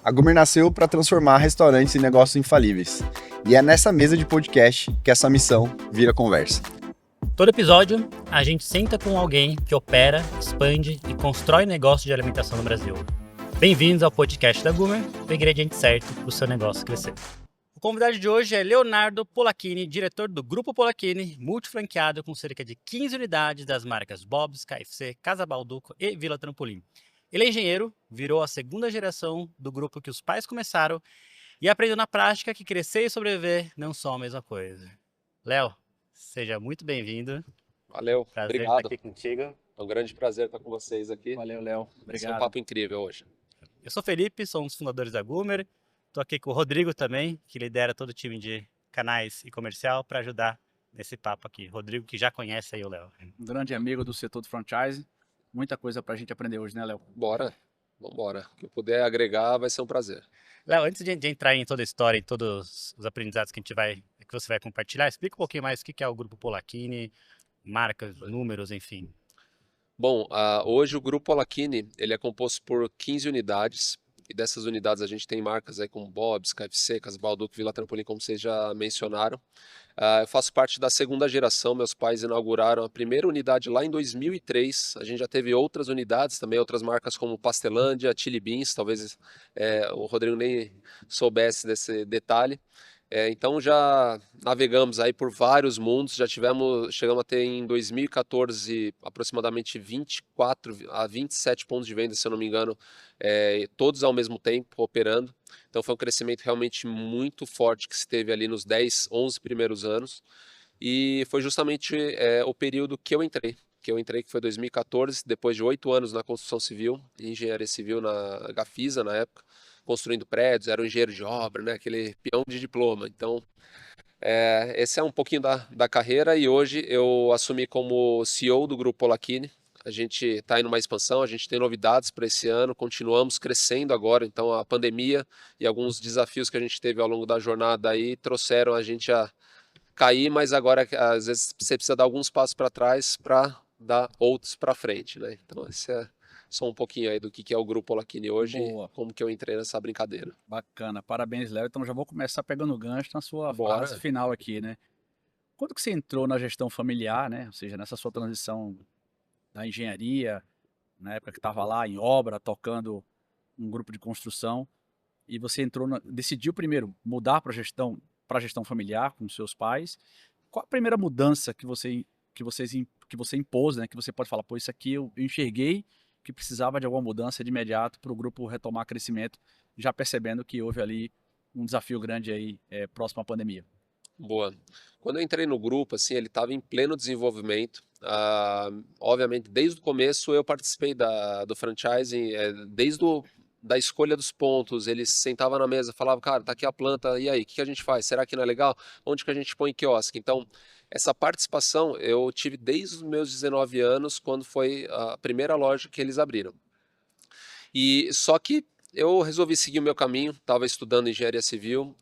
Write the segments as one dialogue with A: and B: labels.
A: A Gumer nasceu para transformar restaurantes em negócios infalíveis. E é nessa mesa de podcast que essa missão vira conversa.
B: Todo episódio, a gente senta com alguém que opera, expande e constrói negócio de alimentação no Brasil. Bem-vindos ao podcast da Gumer, o ingrediente certo para o seu negócio crescer. O convidado de hoje é Leonardo Polacchini, diretor do Grupo Polacchini, multifranqueado com cerca de 15 unidades das marcas Bob's, KFC, Casa Balduco e Vila Trampolim. Ele é engenheiro, virou a segunda geração do grupo que os pais começaram e aprendeu na prática que crescer e sobreviver não são a mesma coisa. Léo, seja muito bem-vindo.
C: Valeu,
B: Prazer
C: obrigado.
B: estar aqui contigo.
C: É um grande prazer estar com vocês aqui.
D: Valeu, Léo.
C: Vai ser
D: Obrigado.
C: um papo incrível hoje.
B: Eu sou Felipe, sou um dos fundadores da Gumer. Estou aqui com o Rodrigo também, que lidera todo o time de canais e comercial para ajudar nesse papo aqui. Rodrigo, que já conhece aí o Léo.
D: Um grande amigo do setor de franchise. Muita coisa pra gente aprender hoje, né, Léo?
C: Bora, vamos embora. O que eu puder agregar vai ser um prazer.
B: Léo, antes de entrar em toda a história e todos os aprendizados que você vai compartilhar, explica um pouquinho mais o que é o Grupo Polacchini, marcas, números, enfim.
C: Bom, hoje o Grupo Polacchini, ele é composto por 15 unidades. E dessas unidades a gente tem marcas aí como Bob's, KFC, Casa Balduco, Vila Trampolim, como vocês já mencionaram. Eu faço parte da segunda geração, meus pais inauguraram a primeira unidade lá em 2003. A gente já teve outras unidades também, outras marcas como Pastelândia, Chili Beans, talvez o Rodrigo nem soubesse desse detalhe. Então já navegamos aí por vários mundos, chegamos a ter em 2014 aproximadamente 24 a 27 pontos de venda, se eu não me engano, todos ao mesmo tempo operando. Então foi um crescimento realmente muito forte que se teve ali nos 10, 11 primeiros anos. E foi justamente o período que eu entrei, que foi 2014, depois de 8 anos na construção civil, engenharia civil na Gafisa na época, construindo prédios, era um engenheiro de obra, né? Aquele peão de diploma. Então, esse é um pouquinho da carreira e hoje eu assumi como CEO do Grupo Polacchini. A gente está indo numa expansão, a gente tem novidades para esse ano, continuamos crescendo agora, então a pandemia e alguns desafios que a gente teve ao longo da jornada aí trouxeram a gente a cair, mas agora às vezes você precisa dar alguns passos para trás para dar outros para frente, né? Então esse é só um pouquinho aí do que é o Grupo Polacchini hoje
D: Boa.
C: e como que eu entrei nessa brincadeira.
D: Bacana. Parabéns, Léo. Então já vou começar pegando o gancho na sua
C: Bora.
D: frase final aqui, né? Quando que você entrou na gestão familiar, né? Ou seja, nessa sua transição da engenharia, na época que estava lá em obra, tocando um grupo de construção, e você decidiu primeiro mudar para a gestão familiar com seus pais. Qual a primeira mudança que você impôs, né? Que você pode falar, pô, isso aqui eu enxerguei que precisava de alguma mudança de imediato para o grupo retomar crescimento, já percebendo que houve ali um desafio grande aí próximo à pandemia.
C: Boa. Quando eu entrei no grupo, assim, ele estava em pleno desenvolvimento. Obviamente, desde o começo eu participei do franchising, da escolha dos pontos. Eles sentavam na mesa, falavam, cara, tá aqui a planta, e aí, o que a gente faz? Será que não é legal? Onde que a gente põe quiosque? Então, essa participação eu tive desde os meus 19 anos, quando foi a primeira loja que eles abriram. E só que eu resolvi seguir o meu caminho, estava estudando engenharia civil,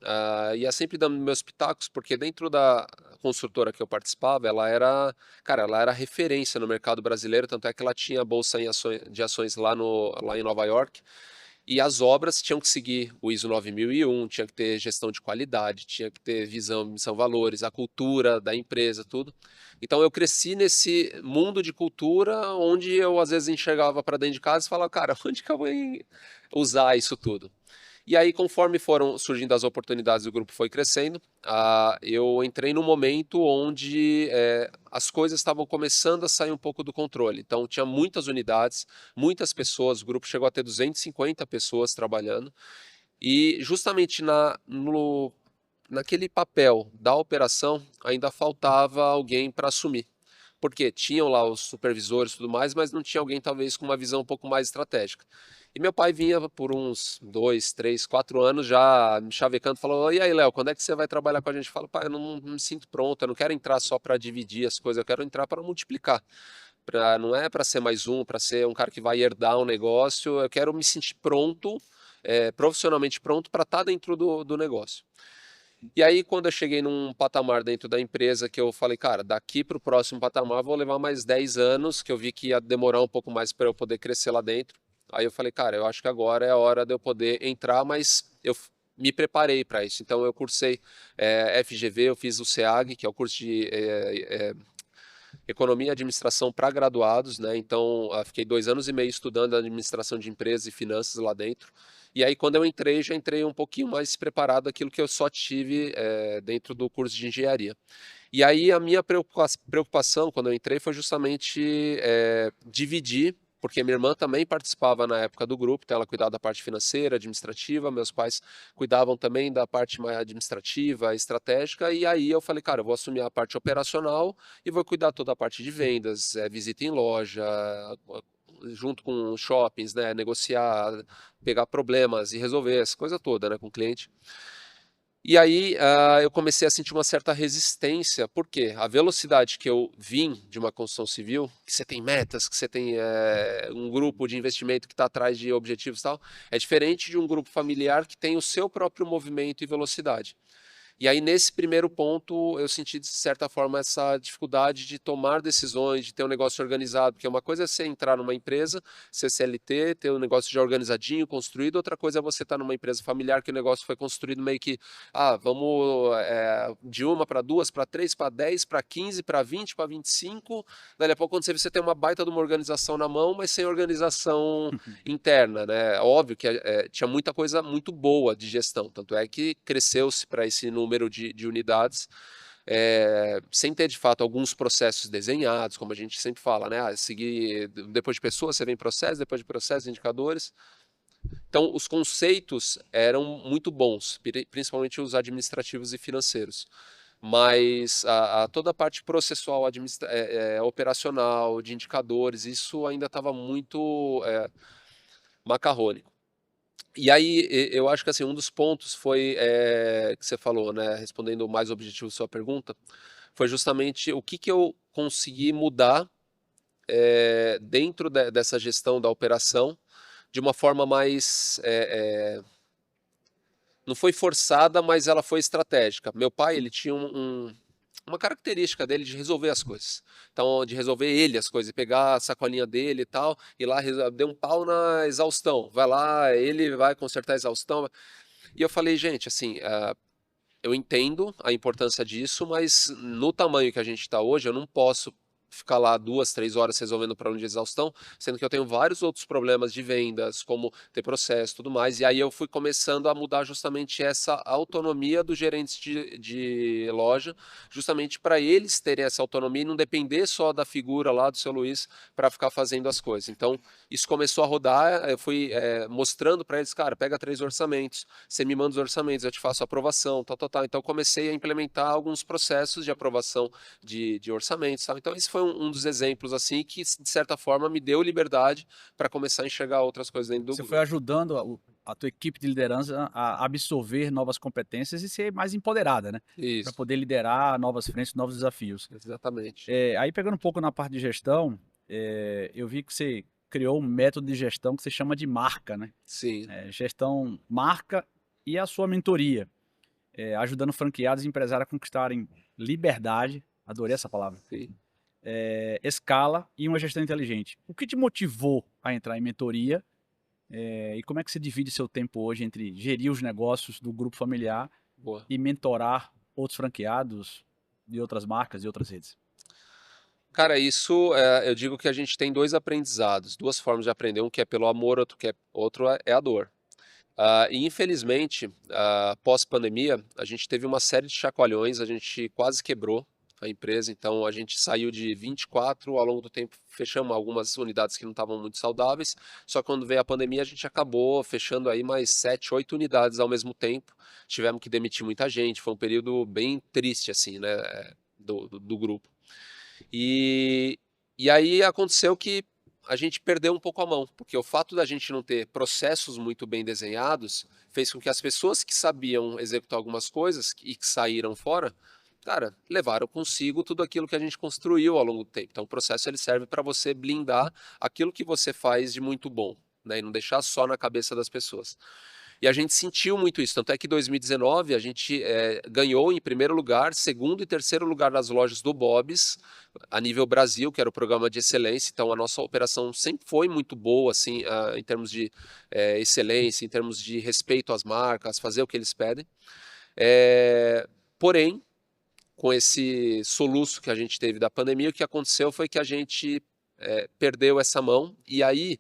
C: ia sempre dando meus pitacos, porque dentro da construtora que eu participava, ela era referência no mercado brasileiro, tanto é que ela tinha bolsa de ações lá em Nova York. E as obras tinham que seguir o ISO 9001, tinha que ter gestão de qualidade, tinha que ter visão, missão, valores, a cultura da empresa, tudo. Então eu cresci nesse mundo de cultura onde eu às vezes enxergava para dentro de casa e falava, cara, onde que eu vou usar isso tudo? E aí, conforme foram surgindo as oportunidades, o grupo foi crescendo. Eu entrei num momento onde as coisas estavam começando a sair um pouco do controle. Então, tinha muitas unidades, muitas pessoas. O grupo chegou a ter 250 pessoas trabalhando. E justamente naquele papel da operação, ainda faltava alguém para assumir. Porque tinham lá os supervisores e tudo mais, mas não tinha alguém talvez com uma visão um pouco mais estratégica. E meu pai vinha por uns 2, 3, 4 anos já me chavecando, falou, e aí, Léo, quando é que você vai trabalhar com a gente? Eu falo, pai, eu não me sinto pronto, eu não quero entrar só para dividir as coisas, eu quero entrar para multiplicar. Não é para ser mais um, para ser um cara que vai herdar um negócio, eu quero me sentir pronto, profissionalmente pronto para estar dentro do negócio. E aí, quando eu cheguei num patamar dentro da empresa que eu falei, cara, daqui para o próximo patamar vou levar mais 10 anos, que eu vi que ia demorar um pouco mais para eu poder crescer lá dentro. Aí eu falei, cara, eu acho que agora é a hora de eu poder entrar, mas me preparei para isso. Então eu cursei FGV, eu fiz o SEAG, que é o curso de Economia e Administração para graduados, né? Então fiquei 2 anos e meio estudando administração de empresas e finanças lá dentro. E aí quando eu entrei, já entrei um pouquinho mais preparado daquilo que eu só tive dentro do curso de engenharia. E aí a minha preocupação quando eu entrei foi justamente dividir, porque minha irmã também participava na época do grupo, então ela cuidava da parte financeira, administrativa, meus pais cuidavam também da parte mais administrativa, estratégica, e aí eu falei, cara, eu vou assumir a parte operacional e vou cuidar toda a parte de vendas, visita em loja, junto com shoppings, né, negociar, pegar problemas e resolver essa coisa toda, né, com o cliente. E aí eu comecei a sentir uma certa resistência, porque a velocidade que eu vim de uma construção civil, que você tem metas, que você tem um grupo de investimento que está atrás de objetivos e tal, é diferente de um grupo familiar que tem o seu próprio movimento e velocidade. E aí, nesse primeiro ponto, eu senti, de certa forma, essa dificuldade de tomar decisões, de ter um negócio organizado. Porque uma coisa é você entrar numa empresa, ser CLT, ter um negócio já organizadinho, construído. Outra coisa é você estar numa empresa familiar que o negócio foi construído meio que, vamos de uma para duas, para três, para 10, para 15, para 20, para 25. Daí a pouco, quando você tem uma baita de uma organização na mão, mas sem organização interna, né? Óbvio que tinha muita coisa muito boa de gestão. Tanto é que cresceu-se para esse número de unidades, sem ter de fato alguns processos desenhados, como a gente sempre fala, né? Seguir depois de pessoas, você vem processo, depois de processos, indicadores. Então, os conceitos eram muito bons, principalmente os administrativos e financeiros. Mas toda a parte processual, operacional, de indicadores, isso ainda estava muito macarrônico. E aí, eu acho que assim, um dos pontos foi que você falou, né, respondendo mais objetivo à sua pergunta, foi justamente o que eu consegui mudar dentro dessa gestão da operação de uma forma mais não foi forçada, mas ela foi estratégica. Meu pai, ele tinha uma característica dele de resolver as coisas. Então, de resolver ele as coisas, pegar a sacolinha dele e tal, e lá deu um pau na exaustão. Vai lá, ele vai consertar a exaustão. E eu falei, gente, assim, eu entendo a importância disso, mas no tamanho que a gente está hoje, eu não posso ficar lá 2, 3 horas resolvendo problema de exaustão, sendo que eu tenho vários outros problemas de vendas, como ter processo e tudo mais, e aí eu fui começando a mudar justamente essa autonomia dos gerentes de loja, justamente para eles terem essa autonomia e não depender só da figura lá do seu Luiz para ficar fazendo as coisas. Então, isso começou a rodar, eu fui mostrando para eles, cara, pega 3 orçamentos, você me manda os orçamentos, eu te faço a aprovação, tal, tal, tal. Então, comecei a implementar alguns processos de aprovação de orçamentos, tal. Então, esse foi um dos exemplos, assim, que, de certa forma, me deu liberdade para começar a enxergar outras coisas dentro do
D: Você
C: grupo.
D: foi ajudando a tua equipe de liderança a absorver novas competências e ser mais empoderada, né? Para
C: Isso,
D: poder liderar novas frentes, novos desafios.
C: exatamente.
D: Aí pegando um pouco na parte de gestão, eu vi que você criou um método de gestão que você chama de marca, né?
C: Sim,
D: Gestão marca e a sua mentoria, ajudando franqueados e empresários a conquistarem liberdade, adorei essa palavra,
C: sim.
D: escala e uma gestão inteligente. O que te motivou a entrar em mentoria? E como é que você divide seu tempo hoje entre gerir os negócios do grupo familiar
C: Boa.
D: e mentorar outros franqueados de outras marcas e outras redes?
C: Cara, isso eu digo que a gente tem 2 aprendizados, 2 formas de aprender, um que é pelo amor, outro é a dor. E infelizmente, pós-pandemia, a gente teve uma série de chacoalhões, a gente quase quebrou a empresa, então a gente saiu de 24, ao longo do tempo fechamos algumas unidades que não estavam muito saudáveis, só que quando veio a pandemia a gente acabou fechando aí mais 7, 8 unidades ao mesmo tempo, tivemos que demitir muita gente, foi um período bem triste assim, né, do grupo. E aí aconteceu que a gente perdeu um pouco a mão, porque o fato da gente não ter processos muito bem desenhados fez com que as pessoas que sabiam executar algumas coisas e que saíram fora, cara, levaram consigo tudo aquilo que a gente construiu ao longo do tempo. Então o processo ele serve para você blindar aquilo que você faz de muito bom, né, e não deixar só na cabeça das pessoas. E a gente sentiu muito isso, tanto é que em 2019 a gente ganhou em primeiro lugar, segundo e terceiro lugar nas lojas do Bob's, a nível Brasil, que era o programa de excelência. Então a nossa operação sempre foi muito boa, assim, em termos de excelência, em termos de respeito às marcas, fazer o que eles pedem. Porém, com esse soluço que a gente teve da pandemia, o que aconteceu foi que a gente perdeu essa mão, e aí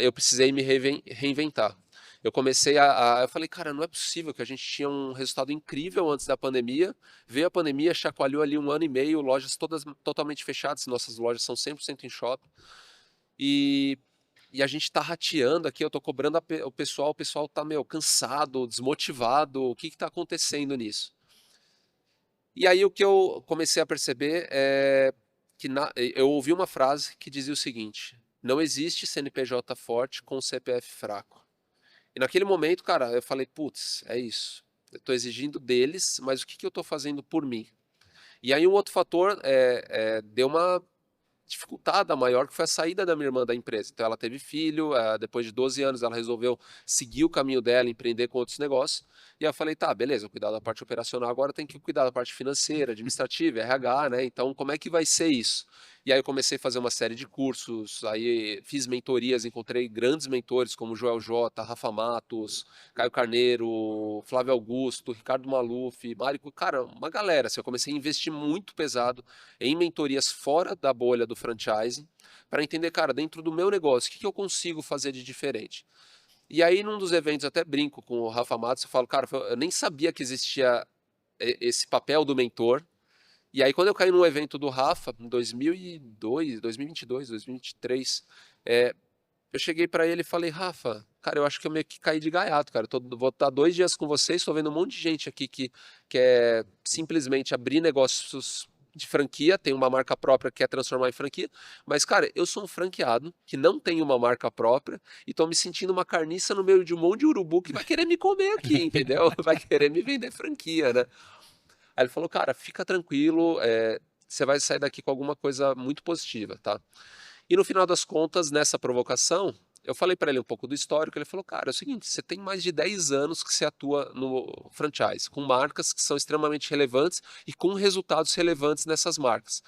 C: eu precisei me reinventar. Eu comecei eu falei, cara, não é possível que a gente tinha um resultado incrível antes da pandemia, veio a pandemia, chacoalhou ali 1 ano e meio, lojas todas totalmente fechadas, nossas lojas são 100% em shopping, e a gente tá rateando aqui, eu tô cobrando o pessoal tá, cansado, desmotivado, o que que tá acontecendo nisso? E aí o que eu comecei a perceber é que eu ouvi uma frase que dizia o seguinte: não existe CNPJ forte com CPF fraco. E naquele momento, cara, eu falei, putz, é isso. Eu estou exigindo deles, mas o que que eu estou fazendo por mim? E aí um outro fator deu uma dificultada maior, que foi a saída da minha irmã da empresa. Então ela teve filho, depois de 12 anos ela resolveu seguir o caminho dela, empreender com outros negócios. E eu falei, tá, beleza, cuidar da parte operacional, agora tem que cuidar da parte financeira, administrativa, RH, né? Então como é que vai ser isso? E aí eu comecei a fazer uma série de cursos, aí fiz mentorias, encontrei grandes mentores como Joel J, Rafa Matos, Caio Carneiro, Flávio Augusto, Ricardo Maluf, Mário, cara, uma galera. Assim, eu comecei a investir muito pesado em mentorias fora da bolha do franchising, para entender, cara, dentro do meu negócio, o que que eu consigo fazer de diferente? E aí, num dos eventos, até brinco com o Rafa Matos, eu falo, cara, eu nem sabia que existia esse papel do mentor. E aí, quando eu caí num evento do Rafa, em 2002, 2022, 2023, eu cheguei para ele e falei, Rafa, cara, eu acho que eu meio que caí de gaiato, cara. Vou estar 2 dias com vocês, estou vendo um monte de gente aqui que quer simplesmente abrir negócios de franquia, tem uma marca própria que quer transformar em franquia, mas, cara, eu sou um franqueado que não tem uma marca própria e estou me sentindo uma carniça no meio de um monte de urubu que vai querer me comer aqui, entendeu? Vai querer me vender franquia, né? Aí ele falou, cara, fica tranquilo, você vai sair daqui com alguma coisa muito positiva, tá? E no final das contas, nessa provocação, eu falei para ele um pouco do histórico. Ele falou, cara, é o seguinte, você tem mais de 10 anos que você atua no franchise, com marcas que são extremamente relevantes e com resultados relevantes nessas marcas.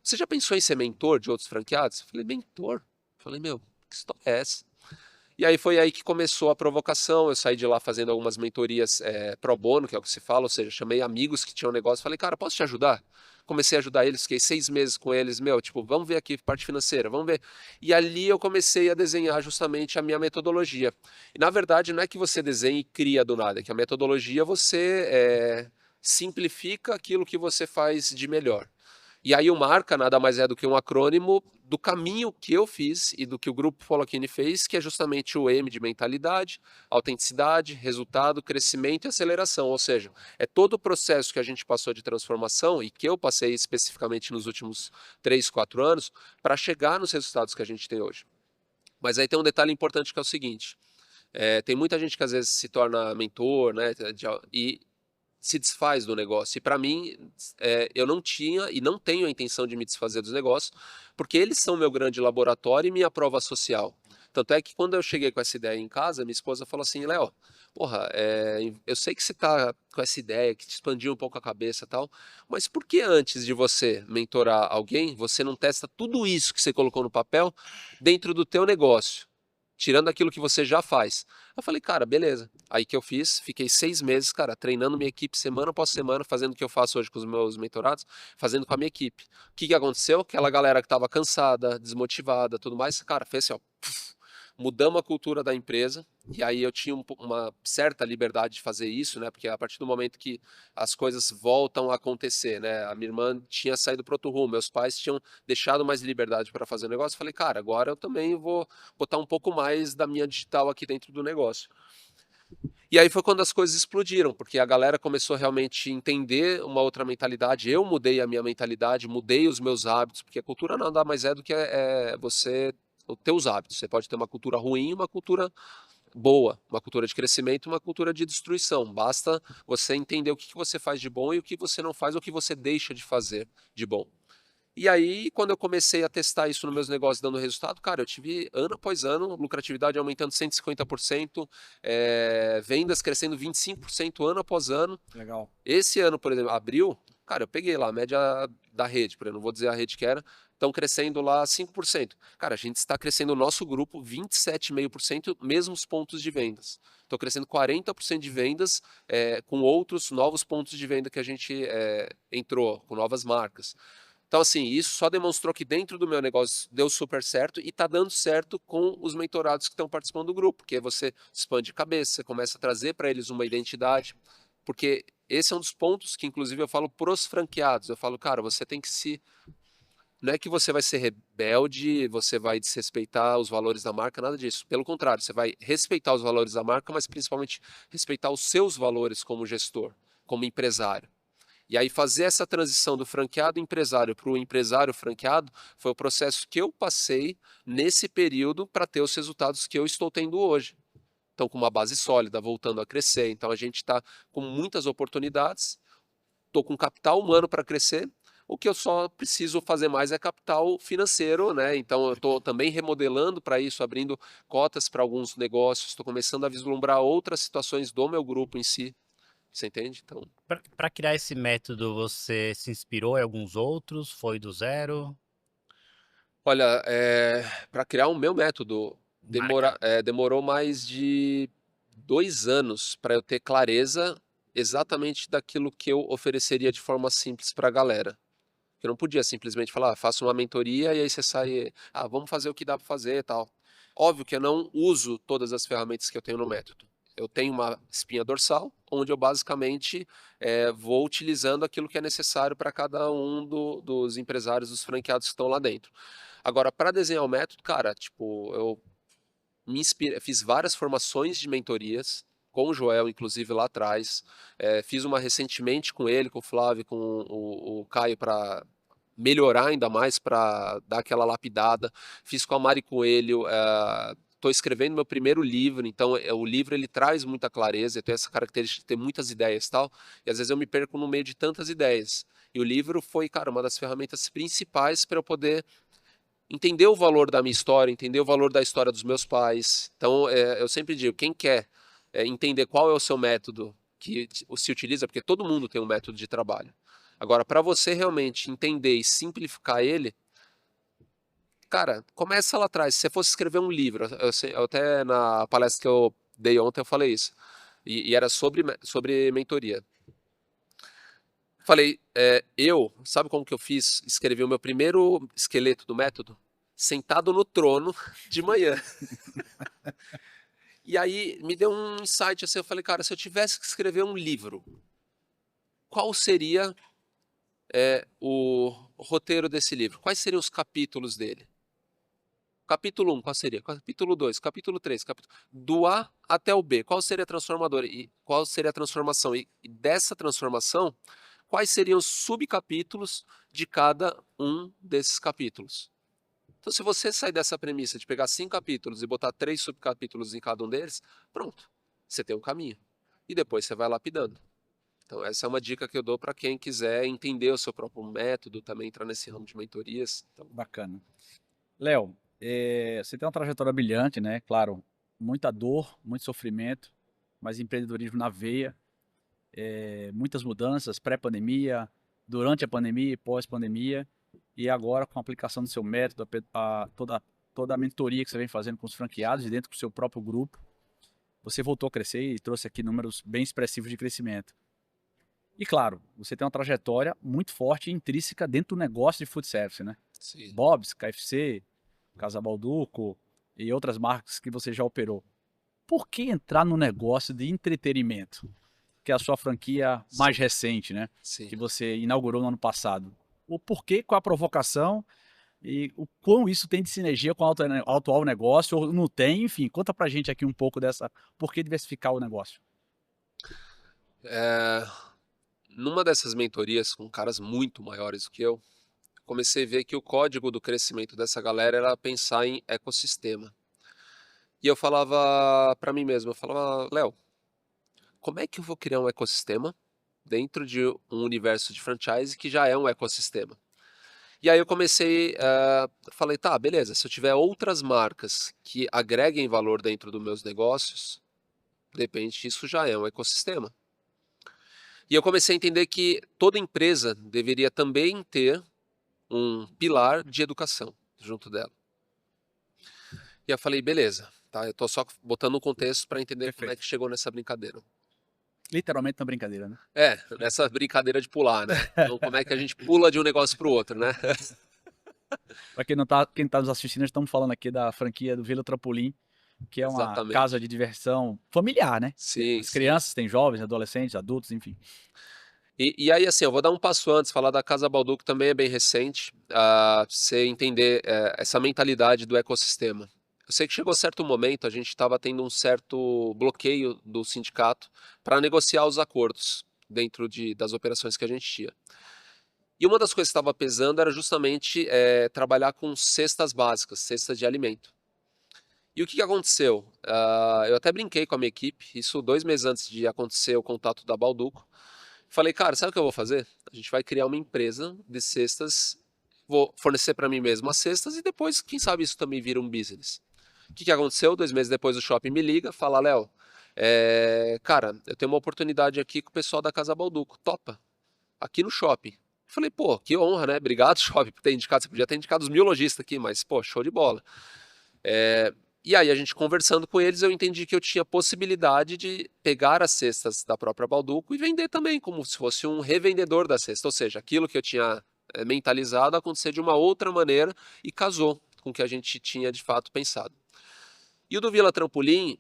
C: Você já pensou em ser mentor de outros franqueados? Eu falei, mentor? Eu falei, meu, que história é essa? E aí foi aí que começou a provocação. Eu saí de lá fazendo algumas mentorias pro bono, que é o que se fala, ou seja, chamei amigos que tinham negócio, falei, cara, posso te ajudar? Comecei a ajudar eles, fiquei 6 meses com eles, tipo, vamos ver aqui parte financeira, vamos ver. E ali eu comecei a desenhar justamente a minha metodologia. E na verdade não é que você desenha e cria do nada, é que a metodologia você simplifica aquilo que você faz de melhor. E aí o marca nada mais é do que um acrônimo do caminho que eu fiz e do que o grupo Follow-Kine fez, que é justamente o M de mentalidade, autenticidade, resultado, crescimento e aceleração. Ou seja, é todo o processo que a gente passou de transformação e que eu passei especificamente nos últimos 3, 4 anos para chegar nos resultados que a gente tem hoje. Mas aí tem um detalhe importante que é o seguinte, tem muita gente que às vezes se torna mentor, né, e se desfaz do negócio. E para mim, eu não tinha e não tenho a intenção de me desfazer dos negócios, porque eles são meu grande laboratório e minha prova social. Tanto é que quando eu cheguei com essa ideia em casa, minha esposa falou assim, Léo, porra, eu sei que você tá com essa ideia, que te expandiu um pouco a cabeça e tal, mas por que antes de você mentorar alguém, você não testa tudo isso que você colocou no papel dentro do teu negócio? Tirando aquilo que você já faz. Eu falei, cara, beleza. Aí que eu fiz, fiquei 6 meses, cara, treinando minha equipe semana após semana, fazendo o que eu faço hoje com os meus mentorados, fazendo com a minha equipe. O que que aconteceu? Aquela galera que estava cansada, desmotivada, tudo mais, cara, fez assim, ó, mudamos a cultura da empresa, e aí eu tinha uma certa liberdade de fazer isso, né? Porque a partir do momento que as coisas voltam a acontecer, né? A minha irmã tinha saído para outro rumo, meus pais tinham deixado mais liberdade para fazer o negócio. Eu falei, cara, agora eu também vou botar um pouco mais da minha digital aqui dentro do negócio. E aí foi quando as coisas explodiram, porque a galera começou realmente a entender uma outra mentalidade. Eu mudei a minha mentalidade, mudei os meus hábitos, porque a cultura nada mais é do que você os teus hábitos. Você pode ter uma cultura ruim, uma cultura boa, uma cultura de crescimento, uma cultura de destruição. Basta você entender o que você faz de bom e o que você não faz, ou o que você deixa de fazer de bom. E aí, quando eu comecei a testar isso nos meus negócios dando resultado, cara, eu tive ano após ano, lucratividade aumentando 150%, vendas crescendo 25% ano após ano.
D: Legal.
C: Esse ano, por exemplo, abril, cara, eu peguei lá a média da rede, por exemplo, não vou dizer a rede que era, estão crescendo lá 5%. Cara, a gente está crescendo o nosso grupo 27,5%, mesmos pontos de vendas. Estou crescendo 40% de vendas com outros novos pontos de venda que a gente entrou, com novas marcas. Então, assim, isso só demonstrou que dentro do meu negócio deu super certo e está dando certo com os mentorados que estão participando do grupo, porque você expande a cabeça, você começa a trazer para eles uma identidade, porque esse é um dos pontos que, inclusive, eu falo pros franqueados. Eu falo, cara, você tem que se... Não é que você vai ser rebelde, você vai desrespeitar os valores da marca, nada disso. Pelo contrário, você vai respeitar os valores da marca, mas principalmente respeitar os seus valores como gestor, como empresário. E aí fazer essa transição do franqueado empresário para o empresário franqueado foi o processo que eu passei nesse período para ter os resultados que eu estou tendo hoje. Então, com uma base sólida, voltando a crescer. Então, a gente está com muitas oportunidades, estou com capital humano para crescer. O que eu só preciso fazer mais é capital financeiro, né? Então, eu estou também remodelando para isso, abrindo cotas para alguns negócios, estou começando a vislumbrar outras situações do meu grupo em si. Você entende? Então,
B: Para criar esse método, você se inspirou em alguns outros? Foi do zero?
C: olha, para criar o meu método,
B: Marca.
C: demorou mais de 2 anos para eu ter clareza exatamente daquilo que eu ofereceria de forma simples para a galera. Eu não podia simplesmente falar, faça uma mentoria e aí você sai, vamos fazer o que dá para fazer e tal. Óbvio que eu não uso todas as ferramentas que eu tenho no método. Eu tenho uma espinha dorsal, onde eu basicamente vou utilizando aquilo que é necessário para cada um dos empresários, dos franqueados que estão lá dentro. Agora, para desenhar o método, cara, tipo, eu fiz várias formações de mentorias, com o Joel, inclusive, lá atrás. Fiz uma recentemente com ele, com o Flávio, com o Caio, para melhorar ainda mais, para dar aquela lapidada. Fiz com a Mari Coelho. Estou escrevendo meu primeiro livro, então o livro ele traz muita clareza, tem essa característica de ter muitas ideias e tal, e às vezes eu me perco no meio de tantas ideias. E o livro foi, cara, uma das ferramentas principais para eu poder entender o valor da minha história, entender o valor da história dos meus pais. Então, eu sempre digo, quem quer entender qual é o seu método que se utiliza, porque todo mundo tem um método de trabalho. Agora, para você realmente entender e simplificar ele, cara, começa lá atrás. Se você fosse escrever um livro, eu até na palestra que eu dei ontem eu falei isso, e era sobre mentoria. Falei, sabe como que eu fiz? Escrevi o meu primeiro esqueleto do método? Sentado no trono de manhã. E aí me deu um insight assim, eu falei, cara, se eu tivesse que escrever um livro, qual seria o roteiro desse livro? Quais seriam os capítulos dele? Capítulo 1, qual seria? Capítulo 2, capítulo 3, do A até o B, qual seria a transformadora? E qual seria a transformação? E dessa transformação, quais seriam os subcapítulos de cada um desses capítulos? Então, se você sair dessa premissa de pegar 5 capítulos e botar 3 subcapítulos em cada um deles, pronto, você tem um caminho. E depois você vai lapidando. Então, essa é uma dica que eu dou para quem quiser entender o seu próprio método, também entrar nesse ramo de mentorias. Então,
D: Bacana. Léo, você tem uma trajetória brilhante, né? Claro, muita dor, muito sofrimento, mas empreendedorismo na veia, muitas mudanças, pré-pandemia, durante a pandemia e pós-pandemia, e agora com a aplicação do seu método, toda a mentoria que você vem fazendo com os franqueados e dentro do seu próprio grupo, você voltou a crescer e trouxe aqui números bem expressivos de crescimento. E claro, você tem uma trajetória muito forte e intrínseca dentro do negócio de food service, né?
C: sim.
D: Bob's, KFC, Casa Balduco e outras marcas que você já operou. Por que entrar no negócio de entretenimento? Que é a sua franquia mais recente, né?
C: Sim.
D: Que você inaugurou no ano passado. O porquê, qual a provocação e o quão isso tem de sinergia com o atual negócio, ou não tem, enfim, conta pra gente aqui um pouco dessa, por que diversificar o negócio?
C: Numa dessas mentorias com caras muito maiores do que eu, comecei a ver que o código do crescimento dessa galera era pensar em ecossistema. E eu falava para mim mesmo, eu falava, Léo, como é que eu vou criar um ecossistema dentro de um universo de franchise que já é um ecossistema? E aí eu comecei, falei, tá, beleza, se eu tiver outras marcas que agreguem valor dentro dos meus negócios, de repente isso já é um ecossistema. E eu comecei a entender que toda empresa deveria também ter um pilar de educação junto dela. E eu falei, beleza, tá, eu tô só botando um contexto para entender como é que chegou nessa brincadeira.
D: Literalmente na brincadeira, né?
C: Nessa brincadeira de pular, né? Então, como é que a gente pula de um negócio para o outro, né?
D: Para quem tá nos assistindo, estamos falando aqui da franquia do Vila Trampolim, que é uma
C: Exatamente.
D: casa de diversão familiar, né?
C: Sim,
D: As
C: sim.
D: crianças, tem jovens, adolescentes, adultos, enfim.
C: E aí, assim, eu vou dar um passo antes, falar da Casa Balduco também é bem recente, você entender essa mentalidade do ecossistema. Eu sei que chegou certo momento, a gente estava tendo um certo bloqueio do sindicato para negociar os acordos dentro das operações que a gente tinha. E uma das coisas que estava pesando era justamente trabalhar com cestas básicas, cestas de alimento. E o que aconteceu? Eu até brinquei com a minha equipe, isso 2 meses antes de acontecer o contato da Balduco. Falei, cara, sabe o que eu vou fazer? A gente vai criar uma empresa de cestas, vou fornecer para mim mesmo as cestas e depois, quem sabe, isso também vira um business. O que aconteceu? 2 meses depois o shopping me liga, fala, Léo, cara, eu tenho uma oportunidade aqui com o pessoal da Casa Balduco, topa? Aqui no shopping. Falei, pô, que honra, né? Obrigado, shopping, por ter indicado. Você podia ter indicado os 1000 lojistas aqui, mas, pô, show de bola. E aí, a gente conversando com eles, eu entendi que eu tinha possibilidade de pegar as cestas da própria Balduco e vender também, como se fosse um revendedor da cesta. Ou seja, aquilo que eu tinha mentalizado acontecer de uma outra maneira e casou com o que a gente tinha de fato pensado. E o do Vila Trampolim,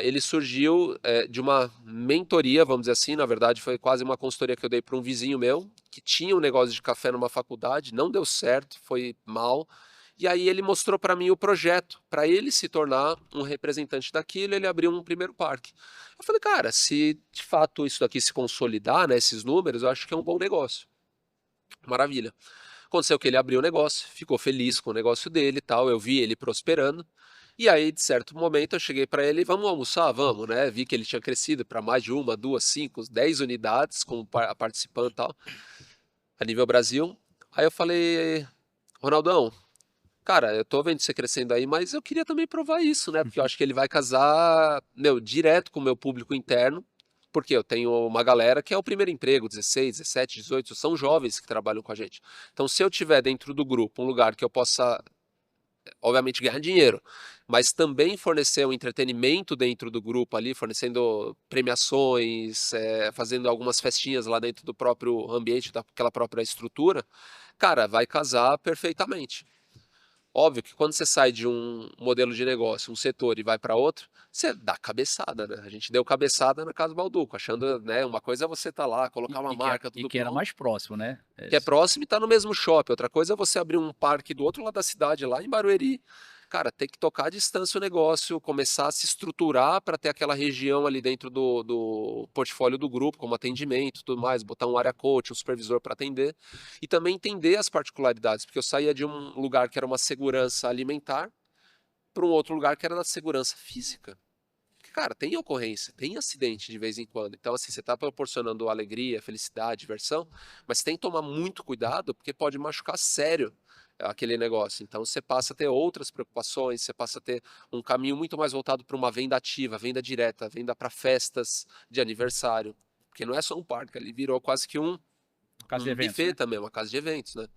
C: ele surgiu de uma mentoria, vamos dizer assim, na verdade foi quase uma consultoria que eu dei para um vizinho meu, que tinha um negócio de café numa faculdade, não deu certo, foi mal. E aí ele mostrou para mim o projeto, para ele se tornar um representante daquilo, ele abriu um primeiro parque. Eu falei, cara, se de fato isso daqui se consolidar, né, esses números, eu acho que é um bom negócio. Maravilha. Aconteceu que ele abriu o negócio, ficou feliz com o negócio dele e tal, eu vi ele prosperando. E aí, de certo momento, eu cheguei para ele, vamos almoçar? Vamos, né? Vi que ele tinha crescido para mais de 1, 2, 5, 10 unidades como participante e tal, a nível Brasil. Aí eu falei, Ronaldão, cara, eu tô vendo você crescendo aí, mas eu queria também provar isso, né? Porque eu acho que ele vai casar, meu, direto com o meu público interno, porque eu tenho uma galera que é o primeiro emprego, 16, 17, 18, são jovens que trabalham com a gente. Então, se eu tiver dentro do grupo um lugar que eu possa, obviamente, ganhar dinheiro, mas também fornecer um entretenimento dentro do grupo ali, fornecendo premiações, fazendo algumas festinhas lá dentro do próprio ambiente, daquela própria estrutura, cara, vai casar perfeitamente. Óbvio que quando você sai de um modelo de negócio, um setor e vai para outro, você dá cabeçada, né? A gente deu cabeçada na Casa Balduco, achando, né, uma coisa é você tá lá, colocar uma marca, tudo
D: que era
C: pronto,
D: mais próximo, né?
C: que é próximo e tá no mesmo shopping. Outra coisa é você abrir um parque do outro lado da cidade, lá em Barueri. Cara, tem que tocar à distância o negócio, começar a se estruturar para ter aquela região ali dentro do portfólio do grupo, como atendimento, tudo mais, botar um área coach, um supervisor para atender e também entender as particularidades, porque eu saía de um lugar que era uma segurança alimentar para um outro lugar que era da segurança física. Porque, cara, tem ocorrência, tem acidente de vez em quando. Então, assim, você está proporcionando alegria, felicidade, diversão, mas tem que tomar muito cuidado porque pode machucar sério aquele negócio. Então, você passa a ter outras preocupações, você passa a ter um caminho muito mais voltado para uma venda ativa, venda direta, venda para festas de aniversário. Porque não é só um parque, ali virou quase que um
D: Casa de eventos,
C: buffet
D: né?
C: também, uma casa de eventos, né?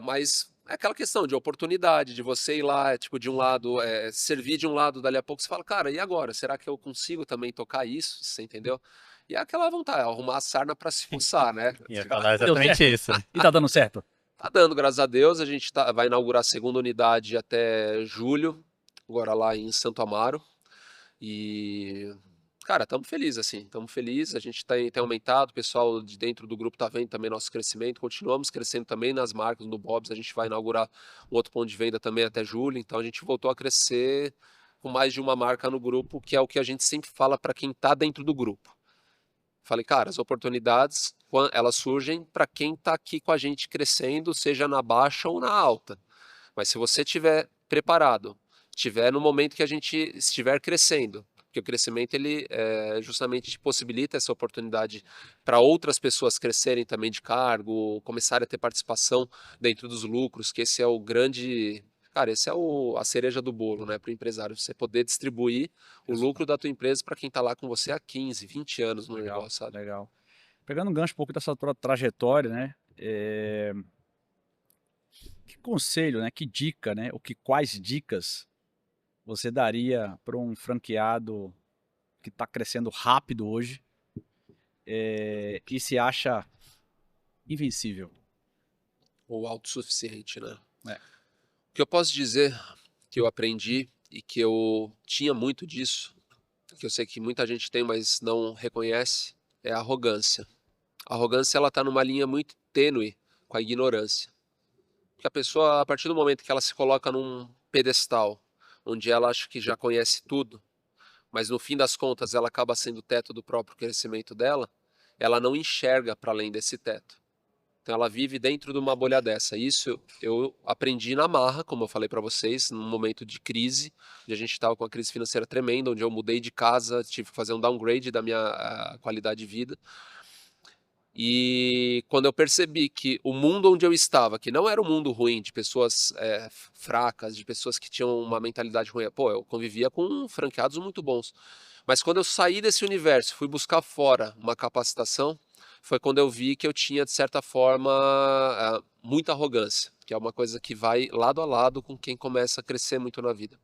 C: Mas é aquela questão de oportunidade, de você ir lá, tipo, de um lado, servir de um lado, dali a pouco você fala, cara, e agora? Será que eu consigo também tocar isso? Você entendeu? E é aquela vontade, arrumar a sarna para se fuçar, né?
B: Ia falar
D: Deu
B: exatamente
D: certo?
B: isso.
D: E tá dando certo?
C: Tá dando, graças a Deus. A gente vai inaugurar a segunda unidade até julho, agora lá em Santo Amaro. E, cara, estamos felizes, assim, estamos felizes. A gente tem aumentado, o pessoal de dentro do grupo tá vendo também nosso crescimento. Continuamos crescendo também nas marcas, no Bob's. A gente vai inaugurar um outro ponto de venda também até julho. Então a gente voltou a crescer com mais de uma marca no grupo, que é o que a gente sempre fala para quem tá dentro do grupo. Falei, cara, as oportunidades, elas surgem para quem está aqui com a gente crescendo, seja na baixa ou na alta. Mas se você estiver preparado, estiver no momento que a gente estiver crescendo, Porque o crescimento, ele justamente te possibilita essa oportunidade para outras pessoas crescerem também de cargo, começarem a ter participação dentro dos lucros, que esse é o grande... Cara, esse é a cereja do bolo, né, para o empresário. Você poder distribuir o lucro da tua empresa para quem está lá com você há 15, 20 anos no
D: Legal,
C: negócio, sabe?
D: legal. Pegando um gancho um pouco dessa tua trajetória, né? Que conselho, né? Que dica, né? Quais dicas você daria para um franqueado que está crescendo rápido hoje e se acha invencível?
C: Ou autossuficiente, né?
D: É.
C: O que eu posso dizer que eu aprendi e que eu tinha muito disso, que eu sei que muita gente tem, mas não reconhece, é a arrogância. A arrogância, ela tá numa linha muito tênue com a ignorância. Porque a pessoa, a partir do momento que ela se coloca num pedestal, onde ela acha que já conhece tudo, mas no fim das contas ela acaba sendo o teto do próprio crescimento dela, ela não enxerga para além desse teto. Então ela vive dentro de uma bolha dessa. Isso eu aprendi na marra, como eu falei para vocês, num momento de crise, onde a gente estava com uma crise financeira tremenda, onde eu mudei de casa, tive que fazer um downgrade da minha qualidade de vida. E quando eu percebi que o mundo onde eu estava, que não era um mundo ruim, de pessoas fracas, de pessoas que tinham uma mentalidade ruim, pô, eu convivia com franqueados muito bons. Mas quando eu saí desse universo, fui buscar fora uma capacitação, foi quando eu vi que eu tinha, de certa forma, muita arrogância, que é uma coisa que vai lado a lado com quem começa a crescer muito na vida.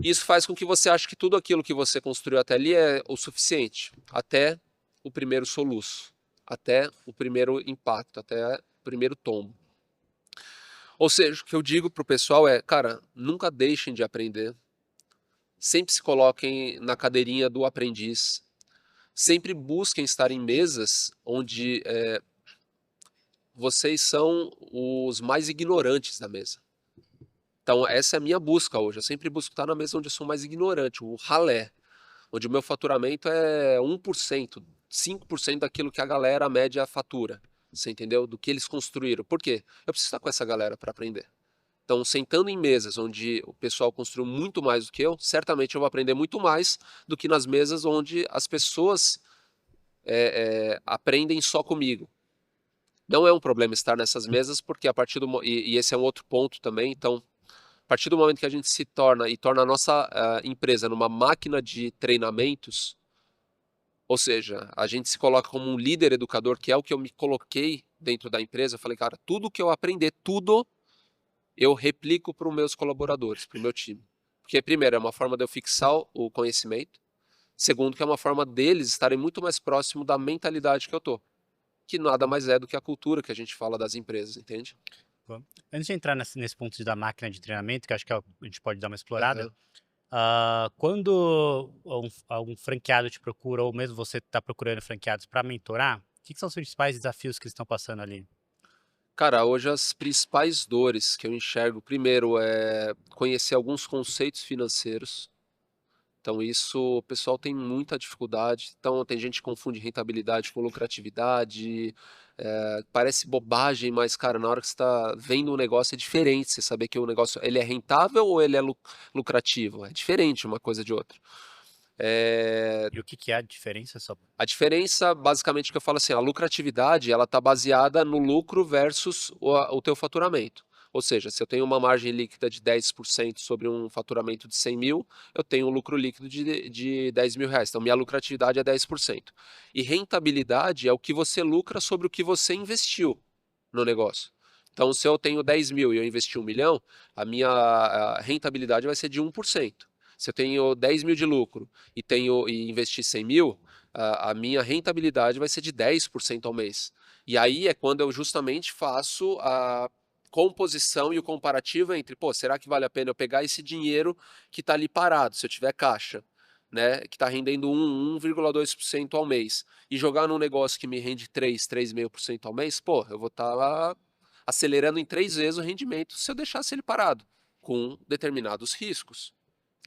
C: Isso faz com que você ache que tudo aquilo que você construiu até ali é o suficiente, até o primeiro soluço, até o primeiro impacto, até o primeiro tombo. Ou seja, o que eu digo pro pessoal é, cara, nunca deixem de aprender, sempre se coloquem na cadeirinha do aprendiz, sempre busquem estar em mesas onde vocês são os mais ignorantes da mesa. Então essa é a minha busca hoje, eu sempre busco estar na mesa onde eu sou mais ignorante, o ralé, onde o meu faturamento é 1%, 5% daquilo que a galera média fatura, você entendeu? Do que eles construíram. Por quê? Eu preciso estar com essa galera para aprender. Então, sentando em mesas onde o pessoal construiu muito mais do que eu, certamente eu vou aprender muito mais do que nas mesas onde as pessoas aprendem só comigo. Não é um problema estar nessas mesas, porque a partir do... E esse é um outro ponto também, então... A partir do momento que a gente se torna a nossa empresa numa máquina de treinamentos, ou seja, a gente se coloca como um líder educador, que é o que eu me coloquei dentro da empresa, eu falei, cara, tudo que eu aprender, tudo eu replico para os meus colaboradores, para o meu time. Porque, primeiro, é uma forma de eu fixar o conhecimento, segundo, que é uma forma deles estarem muito mais próximo da mentalidade que eu tô, que nada mais é do que a cultura que a gente fala das empresas, entende?
B: Antes de entrar nesse ponto da máquina de treinamento, que acho que a gente pode dar uma explorada,
C: Uhum.
B: quando algum franqueado te procura, ou mesmo você está procurando franqueados para mentorar, o que são os principais desafios que eles estão passando ali?
C: Cara, hoje as principais dores que eu enxergo, primeiro, é conhecer alguns conceitos financeiros. Então isso o pessoal tem muita dificuldade. Então tem gente que confunde rentabilidade com lucratividade. Parece bobagem, mas, cara, na hora que você está vendo um negócio é diferente. Você saber que o negócio ele é rentável ou ele é lucrativo. É diferente uma coisa de outra.
B: E o que é a diferença?
C: A diferença, basicamente, que eu falo assim, a lucratividade, ela está baseada no lucro versus o teu faturamento. Ou seja, se eu tenho uma margem líquida de 10% sobre um faturamento de 100 mil, eu tenho um lucro líquido de 10 mil reais. Então, minha lucratividade é 10%. E rentabilidade é o que você lucra sobre o que você investiu no negócio. Então, se eu tenho 10 mil e eu investi 1 milhão, a rentabilidade vai ser de 1%. Se eu tenho 10 mil de lucro e investi 100 mil, a minha rentabilidade vai ser de 10% ao mês. E aí é quando eu justamente faço a composição e o comparativo entre, pô, será que vale a pena eu pegar esse dinheiro que está ali parado, se eu tiver caixa, né, que está rendendo 1,2% ao mês, e jogar num negócio que me rende 3,5% ao mês, pô, eu vou estar acelerando em 3 vezes o rendimento se eu deixasse ele parado, com determinados riscos.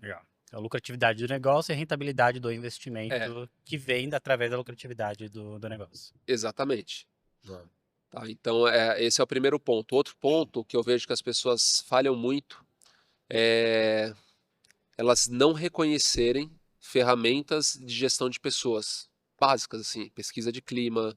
B: Legal. A lucratividade do negócio e a rentabilidade do investimento que vem através da lucratividade do negócio.
C: Exatamente. Tá, então, esse é o primeiro ponto. Outro ponto que eu vejo que as pessoas falham muito é elas não reconhecerem ferramentas de gestão de pessoas básicas, assim, pesquisa de clima,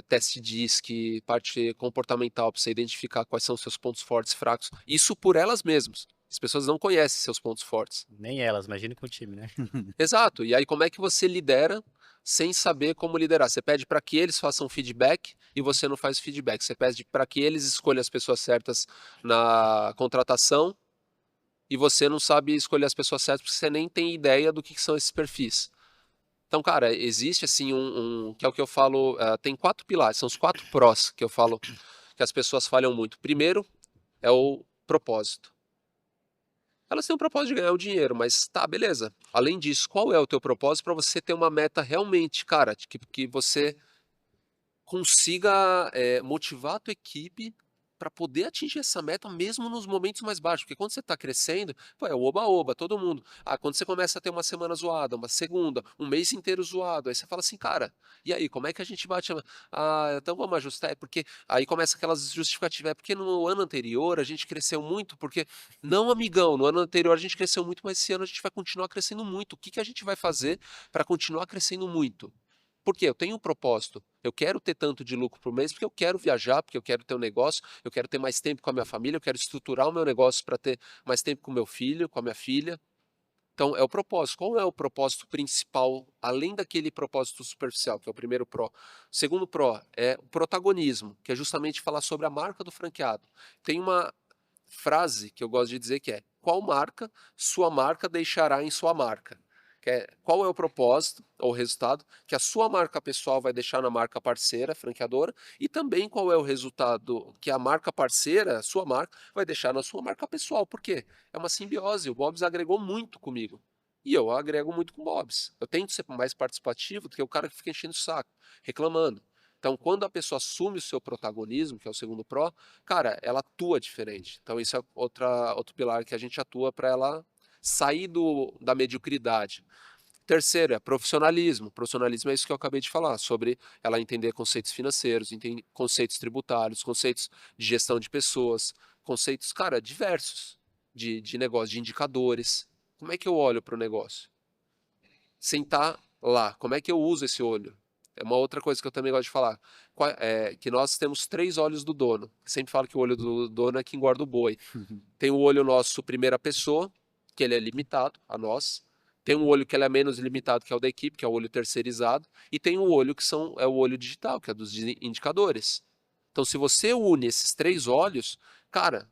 C: teste DISC, parte comportamental, para você identificar quais são os seus pontos fortes e fracos. Isso por elas mesmas. As pessoas não conhecem seus pontos fortes.
B: Nem elas, imagine com o time, né?
C: Exato. E aí, como é que você lidera sem saber como liderar? Você pede para que eles façam feedback e você não faz feedback. Você pede para que eles escolham as pessoas certas na contratação e você não sabe escolher as pessoas certas porque você nem tem ideia do que são esses perfis. Então, cara, existe assim que é o que eu falo, tem 4 pilares, são os 4 prós que eu falo que as pessoas falham muito. Primeiro é o propósito. Elas têm um propósito de ganhar o dinheiro, mas tá, beleza. Além disso, qual é o teu propósito para você ter uma meta realmente, cara, que você consiga motivar a tua equipe para poder atingir essa meta mesmo nos momentos mais baixos, porque quando você está crescendo, pô, é o oba-oba, todo mundo. Quando você começa a ter uma semana zoada, uma segunda, um mês inteiro zoado, aí você fala assim, cara, e aí, como é que a gente bate? Então vamos ajustar, porque aí começa aquelas justificativas, porque no ano anterior a gente cresceu muito, porque, não amigão, no ano anterior a gente cresceu muito, mas esse ano a gente vai continuar crescendo muito. O que a gente vai fazer para continuar crescendo muito? Porque eu tenho um propósito. Eu quero ter tanto de lucro por mês porque eu quero viajar, porque eu quero ter um negócio, eu quero ter mais tempo com a minha família, eu quero estruturar o meu negócio para ter mais tempo com meu filho, com a minha filha. Então, é o propósito. Qual é o propósito principal, além daquele propósito superficial, que é o primeiro pró? O segundo pró é o protagonismo, que é justamente falar sobre a marca do franqueado. Tem uma frase que eu gosto de dizer que é: qual marca sua marca deixará em sua marca? Qual é o propósito ou o resultado que a sua marca pessoal vai deixar na marca parceira, franqueadora, e também qual é o resultado que a marca parceira, a sua marca, vai deixar na sua marca pessoal. Por quê? É uma simbiose. O Bob's agregou muito comigo. E eu agrego muito com o Bob's. Eu tento ser mais participativo do que o cara que fica enchendo o saco, reclamando. Então, quando a pessoa assume o seu protagonismo, que é o segundo pró, cara, ela atua diferente. Então, isso é outro pilar que a gente atua para ela sair da mediocridade. Terceiro é profissionalismo. Profissionalismo é isso que eu acabei de falar, sobre ela entender conceitos financeiros, conceitos tributários, conceitos de gestão de pessoas, conceitos, cara, diversos de negócio, de indicadores. Como é que eu olho para o negócio? Sentar lá, como é que eu uso esse olho? É uma outra coisa que eu também gosto de falar, que nós temos 3 olhos do dono. Sempre falo que o olho do dono é que engorda o boi. Tem o olho nosso primeira pessoa, que ele é limitado a nós. Tem um olho que ele é menos limitado, que é o da equipe, que é o olho terceirizado. E tem o olho é o olho digital, que é dos indicadores. Então, se você une esses 3 olhos, cara,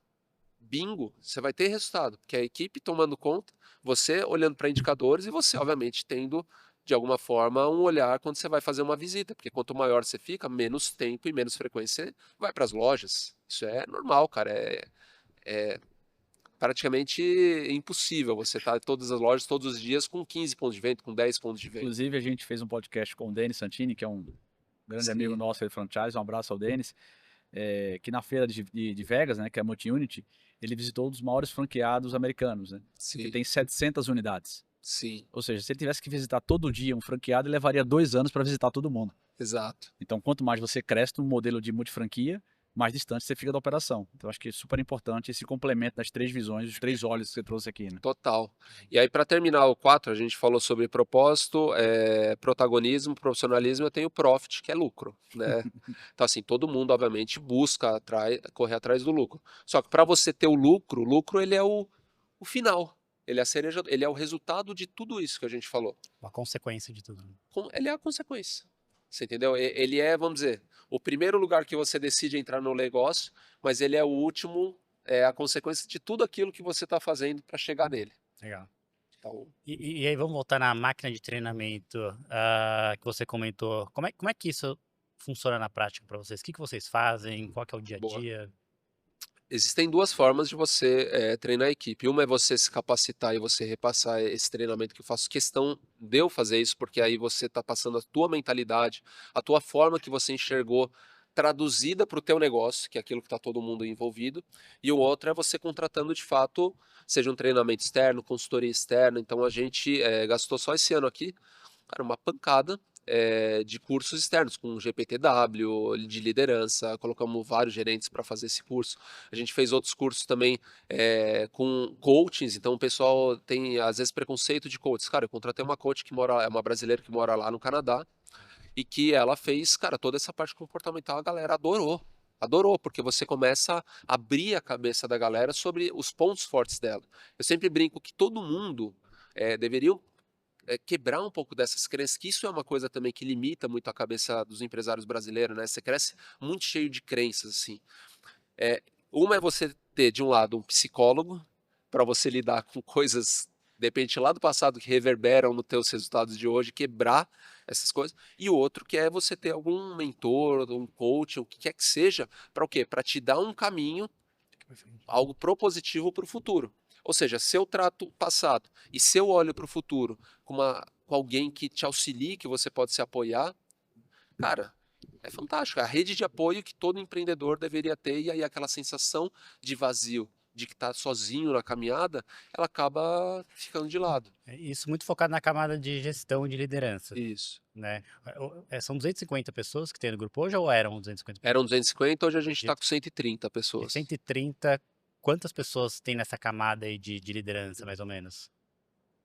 C: bingo, você vai ter resultado. Porque a equipe tomando conta, você olhando para indicadores e você, obviamente, tendo, de alguma forma, um olhar quando você vai fazer uma visita. Porque quanto maior você fica, menos tempo e menos frequência você vai para as lojas. Isso é normal, cara. É praticamente impossível você estar em todas as lojas todos os dias com 15 pontos de venda, com 10 pontos de venda.
D: Inclusive, a gente fez um podcast com o Denis Santini, que é um grande
C: Sim.
D: amigo nosso de franchise. Um abraço ao Denis. Que na feira de Vegas, né, que é a Multi-Unity, ele visitou um dos maiores franqueados americanos, né, que
C: Sim,
D: tem 700 unidades.
C: sim,
D: Ou seja, se ele tivesse que visitar todo dia um franqueado, ele levaria 2 anos para visitar todo mundo.
C: exato.
D: Então, quanto mais você cresce no modelo de multifranquia, mais distante você fica da operação. Então, acho que é super importante esse complemento das 3 visões, os 3 olhos que você trouxe aqui, né?
C: Total. E aí, para terminar o 4, a gente falou sobre propósito, protagonismo, profissionalismo, eu tenho profit, que é lucro, né? Então, assim, todo mundo, obviamente, busca correr atrás do lucro. Só que para você ter o lucro, ele é o final. Ele é a cereja, ele é o resultado de tudo isso que a gente falou.
B: Uma consequência de tudo.
C: Ele é a consequência. Você entendeu? Ele é, vamos dizer, o primeiro lugar que você decide entrar no negócio, mas ele é o último, é a consequência de tudo aquilo que você está fazendo para chegar nele.
B: Legal.
C: Então,
B: E aí vamos voltar na máquina de treinamento que você comentou. Como é que isso funciona na prática para vocês? O que vocês fazem? Qual que é o dia a
C: boa.
B: dia?
C: Existem 2 formas de você treinar a equipe. Uma é você se capacitar e você repassar esse treinamento, que eu faço questão de eu fazer isso, porque aí você está passando a tua mentalidade, a tua forma que você enxergou, traduzida para o teu negócio, que é aquilo que está todo mundo envolvido. E o outro é você contratando de fato, seja um treinamento externo, consultoria externa. Então a gente gastou só esse ano aqui, cara, uma pancada de cursos externos, com GPTW, de liderança, colocamos vários gerentes para fazer esse curso. A gente fez outros cursos também com coachings, então o pessoal tem às vezes preconceito de coaches. Cara, eu contratei uma coach que é uma brasileira que mora lá no Canadá, e que ela fez, cara, toda essa parte comportamental, a galera adorou. Adorou, porque você começa a abrir a cabeça da galera sobre os pontos fortes dela. Eu sempre brinco que todo mundo deveria quebrar um pouco dessas crenças, que isso é uma coisa também que limita muito a cabeça dos empresários brasileiros, né? Você cresce muito cheio de crenças, assim. Uma é você ter, de um lado, um psicólogo, para você lidar com coisas, de repente, lá do passado, que reverberam nos teus resultados de hoje, quebrar essas coisas. E o outro que é você ter algum mentor, um coach, o que quer que seja, para o quê? Para te dar um caminho, algo propositivo para o futuro. Ou seja, se eu trato o passado e se eu olho para o futuro com alguém que te auxilie, que você pode se apoiar, cara, é fantástico. É a rede de apoio que todo empreendedor deveria ter, e aí aquela sensação de vazio, de que está sozinho na caminhada, ela acaba ficando de lado.
B: Isso muito focado na camada de gestão e de liderança,
C: Isso.
B: né? São 250 pessoas que tem no grupo hoje ou eram 250 pessoas?
C: Eram 250, hoje a gente está com 130
B: De
C: pessoas.
B: 130, quantas pessoas tem nessa camada aí de liderança, mais ou menos?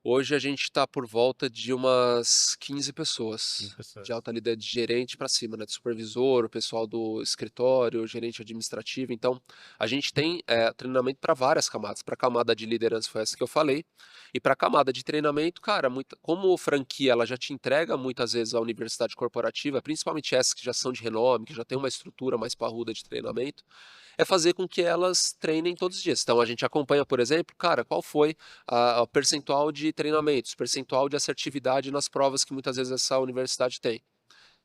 C: Hoje a gente está por volta de umas 15
B: 15
C: pessoas.
B: pessoas.
C: De alta liderança, de gerente para cima, né? De supervisor, o pessoal do escritório, gerente administrativo. Então, a gente tem treinamento para várias camadas. Para a camada de liderança foi essa que eu falei. E para a camada de treinamento, cara, como franquia ela já te entrega muitas vezes a universidade corporativa, principalmente essas que já são de renome, que já tem uma estrutura mais parruda de treinamento, é fazer com que elas treinem todos os dias. Então, a gente acompanha, por exemplo, cara, qual foi o percentual de treinamentos, percentual de assertividade nas provas que muitas vezes essa universidade tem.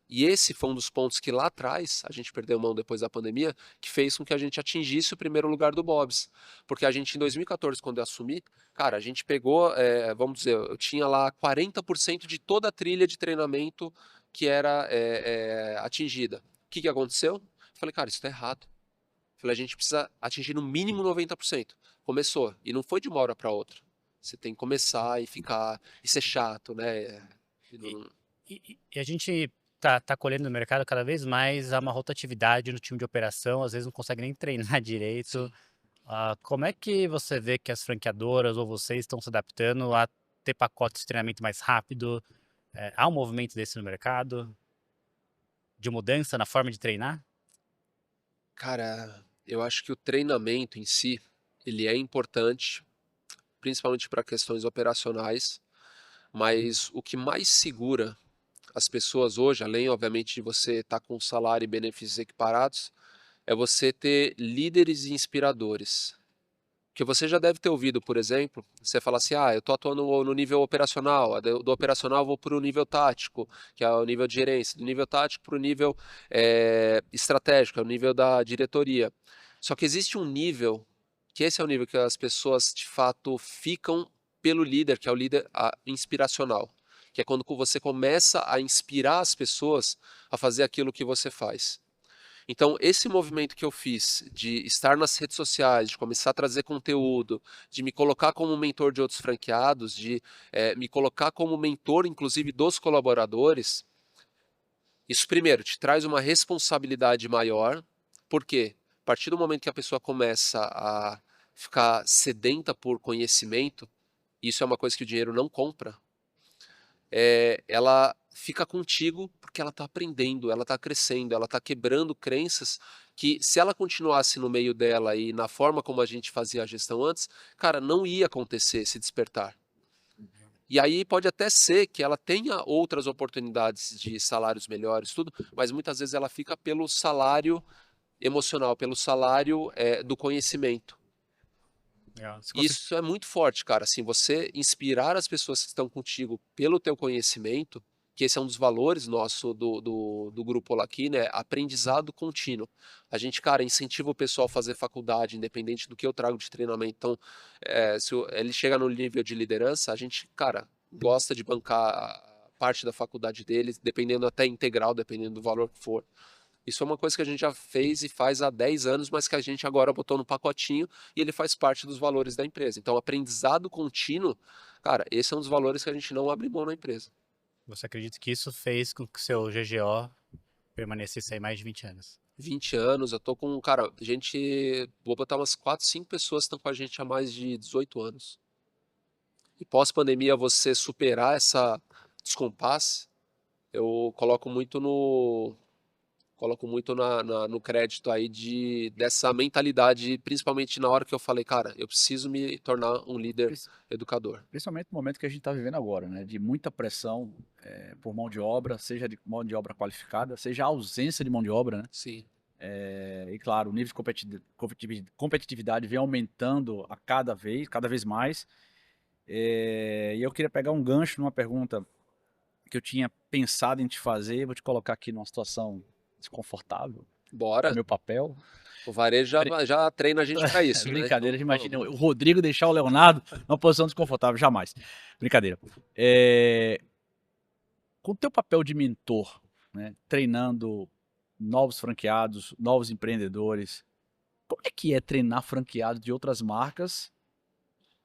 C: E esse foi um dos pontos que lá atrás, a gente perdeu mão depois da pandemia, que fez com que a gente atingisse o primeiro lugar do Bob's. Porque a gente, em 2014, quando eu assumi, cara, a gente pegou, vamos dizer, eu tinha lá 40% de toda a trilha de treinamento que era atingida. O que aconteceu? Eu falei, cara, isso está errado. Eu falei, a gente precisa atingir no mínimo 90%. Começou, e não foi de uma hora para outra. Você tem que começar e ficar, e ser chato, né?
B: E a gente tá colhendo no mercado cada vez mais uma rotatividade no time de operação, às vezes não consegue nem treinar direito. Como é que você vê que as franqueadoras ou vocês estão se adaptando a ter pacotes de treinamento mais rápido? Há um movimento desse no mercado? De mudança na forma de treinar?
C: Cara, eu acho que o treinamento em si, ele é importante, principalmente para questões operacionais, mas o que mais segura as pessoas hoje, além, obviamente, de você estar com salário e benefícios equiparados, é você ter líderes e inspiradores. Que você já deve ter ouvido, por exemplo, você fala assim, eu estou atuando no nível operacional, do operacional eu vou para o nível tático, que é o nível de gerência, do nível tático para o nível estratégico, é o nível da diretoria. Só que existe um nível, que esse é o nível que as pessoas, de fato, ficam pelo líder, que é o líder inspiracional, que é quando você começa a inspirar as pessoas a fazer aquilo que você faz. Então, esse movimento que eu fiz de estar nas redes sociais, de começar a trazer conteúdo, de me colocar como mentor de outros franqueados, de me colocar como mentor, inclusive, dos colaboradores, isso, primeiro, te traz uma responsabilidade maior, porque a partir do momento que a pessoa começa a ficar sedenta por conhecimento, isso é uma coisa que o dinheiro não compra, ela fica contigo porque ela está aprendendo, ela está crescendo, ela está quebrando crenças que, se ela continuasse no meio dela e na forma como a gente fazia a gestão antes, cara, não ia acontecer esse despertar. E aí pode até ser que ela tenha outras oportunidades de salários melhores, tudo, mas muitas vezes ela fica pelo salário emocional, pelo salário do conhecimento. Isso é muito forte, cara. Assim, você inspirar as pessoas que estão contigo pelo teu conhecimento, que esse é um dos valores nosso do grupo aqui, né? Aprendizado contínuo. A gente, cara, incentiva o pessoal a fazer faculdade, independente do que eu trago de treinamento. Então, se ele chega no nível de liderança, a gente, cara, gosta de bancar a parte da faculdade dele, dependendo até integral, dependendo do valor que for. Isso é uma coisa que a gente já fez e faz há 10 anos, mas que a gente agora botou no pacotinho e ele faz parte dos valores da empresa. Então, aprendizado contínuo, cara, esse é um dos valores que a gente não abre mão na empresa.
B: Você acredita que isso fez com que o seu GGO permanecesse aí mais de 20 anos?
C: 20 anos, eu tô com, cara, vou botar umas 4, 5 pessoas que estão com a gente há mais de 18 anos. E pós-pandemia, você superar essa descompasse, eu coloco muito no crédito aí dessa mentalidade, principalmente na hora que eu falei, cara, eu preciso me tornar um líder
D: Pris-
C: educador.
D: Principalmente no momento que a gente está vivendo agora, né? De muita pressão por mão de obra, seja de mão de obra qualificada, seja a ausência de mão de obra, né?
C: Sim.
D: E claro, o nível de competitividade vem aumentando a cada vez mais. E eu queria pegar um gancho numa pergunta que eu tinha pensado em te fazer, vou te colocar aqui numa situação desconfortável, é
C: Bora.
D: meu papel.
C: O varejo já treina a gente para isso, né?
D: Brincadeira,
C: Então,
D: imagina o Rodrigo deixar o Leonardo numa posição desconfortável, jamais. Brincadeira. Com o teu papel de mentor, né, treinando novos franqueados, novos empreendedores, como é que é treinar franqueados de outras marcas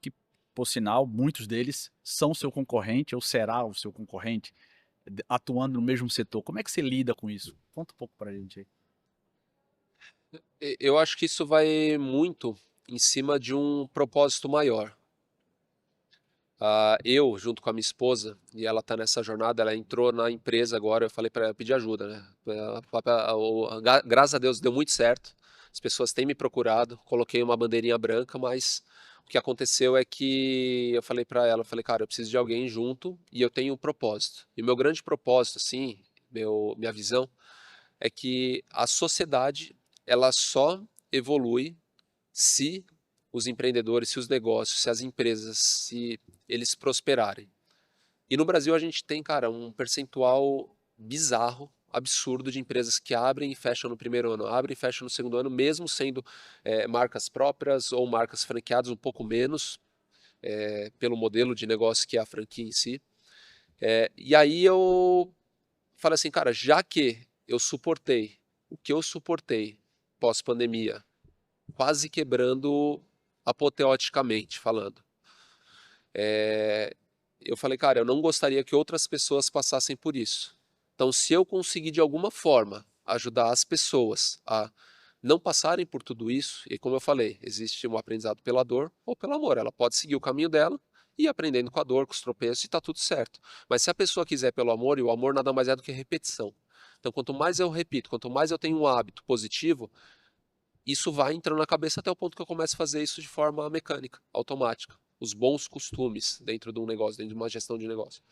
D: que, por sinal, muitos deles são seu concorrente ou será o seu concorrente, atuando no mesmo setor? Como é que você lida com isso? Conta um pouco pra gente aí.
C: eu acho que isso vai muito em cima de um propósito maior. Eu, junto com a minha esposa, e ela está nessa jornada, ela entrou na empresa agora, eu falei para ela pedir ajuda, né? Graças a Deus deu muito certo, as pessoas têm me procurado, coloquei uma bandeirinha branca, mas o que aconteceu é que eu falei para ela, eu falei, cara, eu preciso de alguém junto e eu tenho um propósito. E o meu grande propósito, assim, minha visão, é que a sociedade, ela só evolui se os empreendedores, se os negócios, se as empresas, se eles prosperarem. E no Brasil a gente tem, cara, um percentual bizarro, absurdo de empresas que abrem e fecham no primeiro ano, abrem e fecham no segundo ano, mesmo sendo marcas próprias ou marcas franqueadas, um pouco menos, pelo modelo de negócio que é a franquia em si. E aí eu falei assim, cara, já que eu suportei o que eu suportei pós-pandemia, quase quebrando apoteoticamente falando. Eu falei, cara, eu não gostaria que outras pessoas passassem por isso. Então, se eu conseguir de alguma forma ajudar as pessoas a não passarem por tudo isso, e como eu falei, existe um aprendizado pela dor ou pelo amor. Ela pode seguir o caminho dela e ir aprendendo com a dor, com os tropeços, e tá tudo certo. Mas se a pessoa quiser pelo amor, e o amor nada mais é do que repetição. Então, quanto mais eu repito, quanto mais eu tenho um hábito positivo, isso vai entrando na cabeça até o ponto que eu começo a fazer isso de forma mecânica, automática. Os bons costumes dentro de um negócio, dentro de uma gestão de negócio.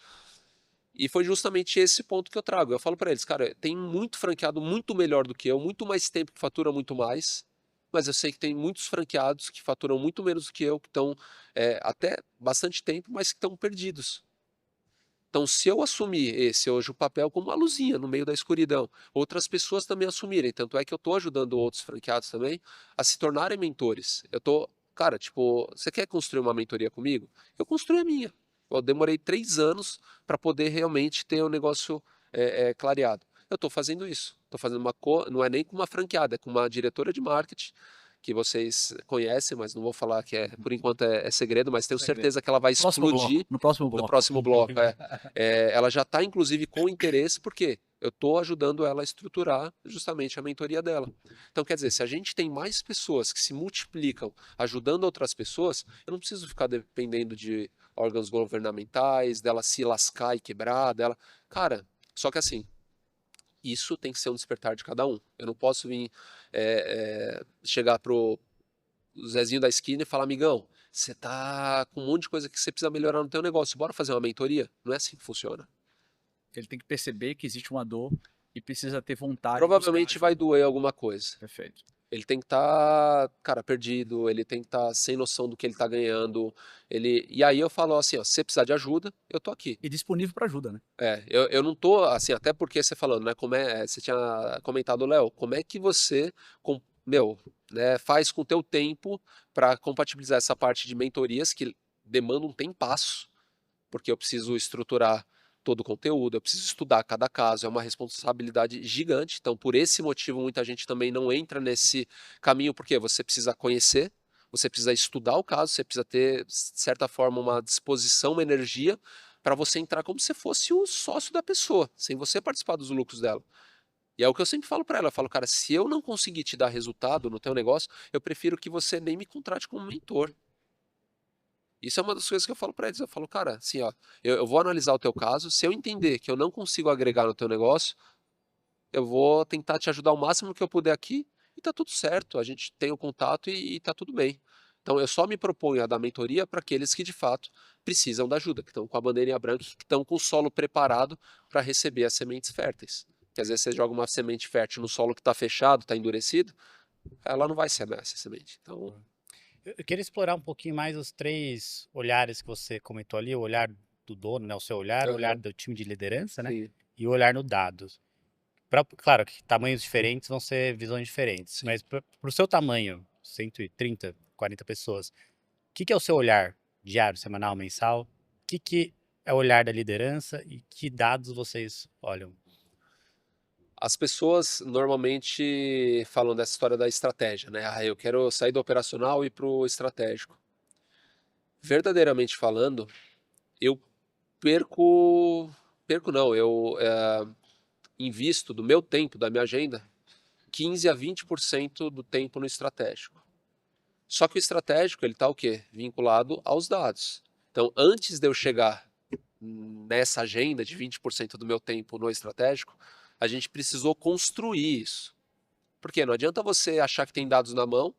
C: E foi justamente esse ponto que eu trago. Eu falo para eles, cara, tem muito franqueado muito melhor do que eu, muito mais tempo que fatura muito mais, mas eu sei que tem muitos franqueados que faturam muito menos do que eu, que estão até bastante tempo, mas que estão perdidos. Então, se eu assumir esse hoje o papel como uma luzinha no meio da escuridão, outras pessoas também assumirem. Tanto é que eu estou ajudando outros franqueados também a se tornarem mentores. Eu tô, cara, tipo, você quer construir uma mentoria comigo? Eu construí a minha. Eu demorei 3 anos para poder realmente ter o negócio clareado. Eu estou fazendo isso. Estou fazendo não é nem com uma franqueada, é com uma diretora de marketing que vocês conhecem, mas não vou falar que por enquanto é segredo, mas tenho
D: Segredo.
C: certeza que ela vai
D: Próximo bloco,
C: explodir
D: no próximo
C: no
D: bloco.
C: próximo bloco. Ela já está, inclusive, com interesse, porque eu estou ajudando ela a estruturar justamente a mentoria dela. Então, quer dizer, se a gente tem mais pessoas que se multiplicam ajudando outras pessoas, eu não preciso ficar dependendo de órgãos governamentais, dela se lascar e quebrar, dela. Cara, só que assim, isso tem que ser um despertar de cada um. Eu não posso vir chegar pro Zezinho da esquina e falar, amigão, você tá com um monte de coisa que você precisa melhorar no teu negócio, bora fazer uma mentoria? Não é assim que funciona.
D: Ele tem que perceber que existe uma dor e precisa ter vontade de buscar
C: Provavelmente vai
D: ajuda.
C: doer alguma coisa.
D: Perfeito.
C: Ele tem que estar, cara, perdido, ele tem que estar sem noção do que ele tá ganhando. E aí eu falo assim, ó, se você precisar de ajuda, eu tô aqui.
D: E disponível para ajuda, né?
C: Eu não tô, assim, até porque você falando, né, você tinha comentado, Léo, como é que você, né, faz com o teu tempo para compatibilizar essa parte de mentorias que demanda um tempasso, porque eu preciso estruturar todo o conteúdo, eu preciso estudar cada caso, é uma responsabilidade gigante. Então, por esse motivo, muita gente também não entra nesse caminho, porque você precisa conhecer, você precisa estudar o caso, você precisa ter, de certa forma, uma disposição, uma energia para você entrar como se fosse o sócio da pessoa, sem você participar dos lucros dela. E é o que eu sempre falo para ela, eu falo, cara, se eu não conseguir te dar resultado no teu negócio, eu prefiro que você nem me contrate como mentor. Isso é uma das coisas que eu falo para eles, eu falo, cara, assim, ó, eu vou analisar o teu caso, se eu entender que eu não consigo agregar no teu negócio, eu vou tentar te ajudar o máximo que eu puder aqui e tá tudo certo, a gente tem o contato e tá tudo bem. Então eu só me proponho a dar mentoria para aqueles que de fato precisam da ajuda, que estão com a bandeirinha branca, que estão com o solo preparado para receber as sementes férteis. Que às vezes você joga uma semente fértil no solo que está fechado, está endurecido, ela não vai ser essa semente. Então,
B: Eu queria explorar um pouquinho mais os 3 olhares que você comentou ali, o olhar do dono, né, o seu olhar, o olhar do time de liderança, né,
C: sim,
B: e o olhar no dados. Claro que tamanhos diferentes vão ser visões diferentes,
C: sim.
B: mas para o seu tamanho, 130, 40 pessoas, o que é o seu olhar diário, semanal, mensal? O que é o olhar da liderança e que dados vocês olham?
C: As pessoas normalmente falam dessa história da estratégia, né? Ah, eu quero sair do operacional e ir para o estratégico. Verdadeiramente falando, eu perco não, eu invisto do meu tempo, da minha agenda, 15 a 20% do tempo no estratégico. Só que o estratégico, ele está o quê? Vinculado aos dados. Então, antes de eu chegar nessa agenda de 20% do meu tempo no estratégico, a gente precisou construir isso. Porque não adianta você achar que tem dados na mão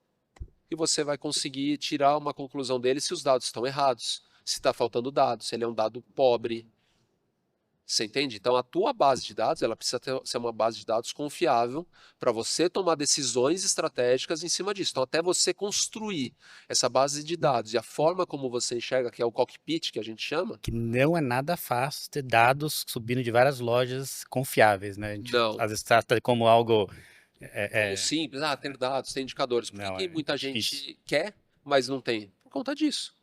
C: e você vai conseguir tirar uma conclusão dele se os dados estão errados, se está faltando dados, se ele é um dado pobre. Você entende? Então a tua base de dados, ela precisa ser uma base de dados confiável para você tomar decisões estratégicas em cima disso. Então até você construir essa base de dados e a forma como você enxerga, que é o cockpit que a gente chama,
B: Que não é nada fácil ter dados subindo de várias lojas confiáveis, né? A gente
C: não.
B: às vezes trata como algo
C: Como simples, ter dados, ter indicadores. Por
B: não,
C: que
B: é
C: muita
B: difícil.
C: gente quer, mas não tem? Por conta disso.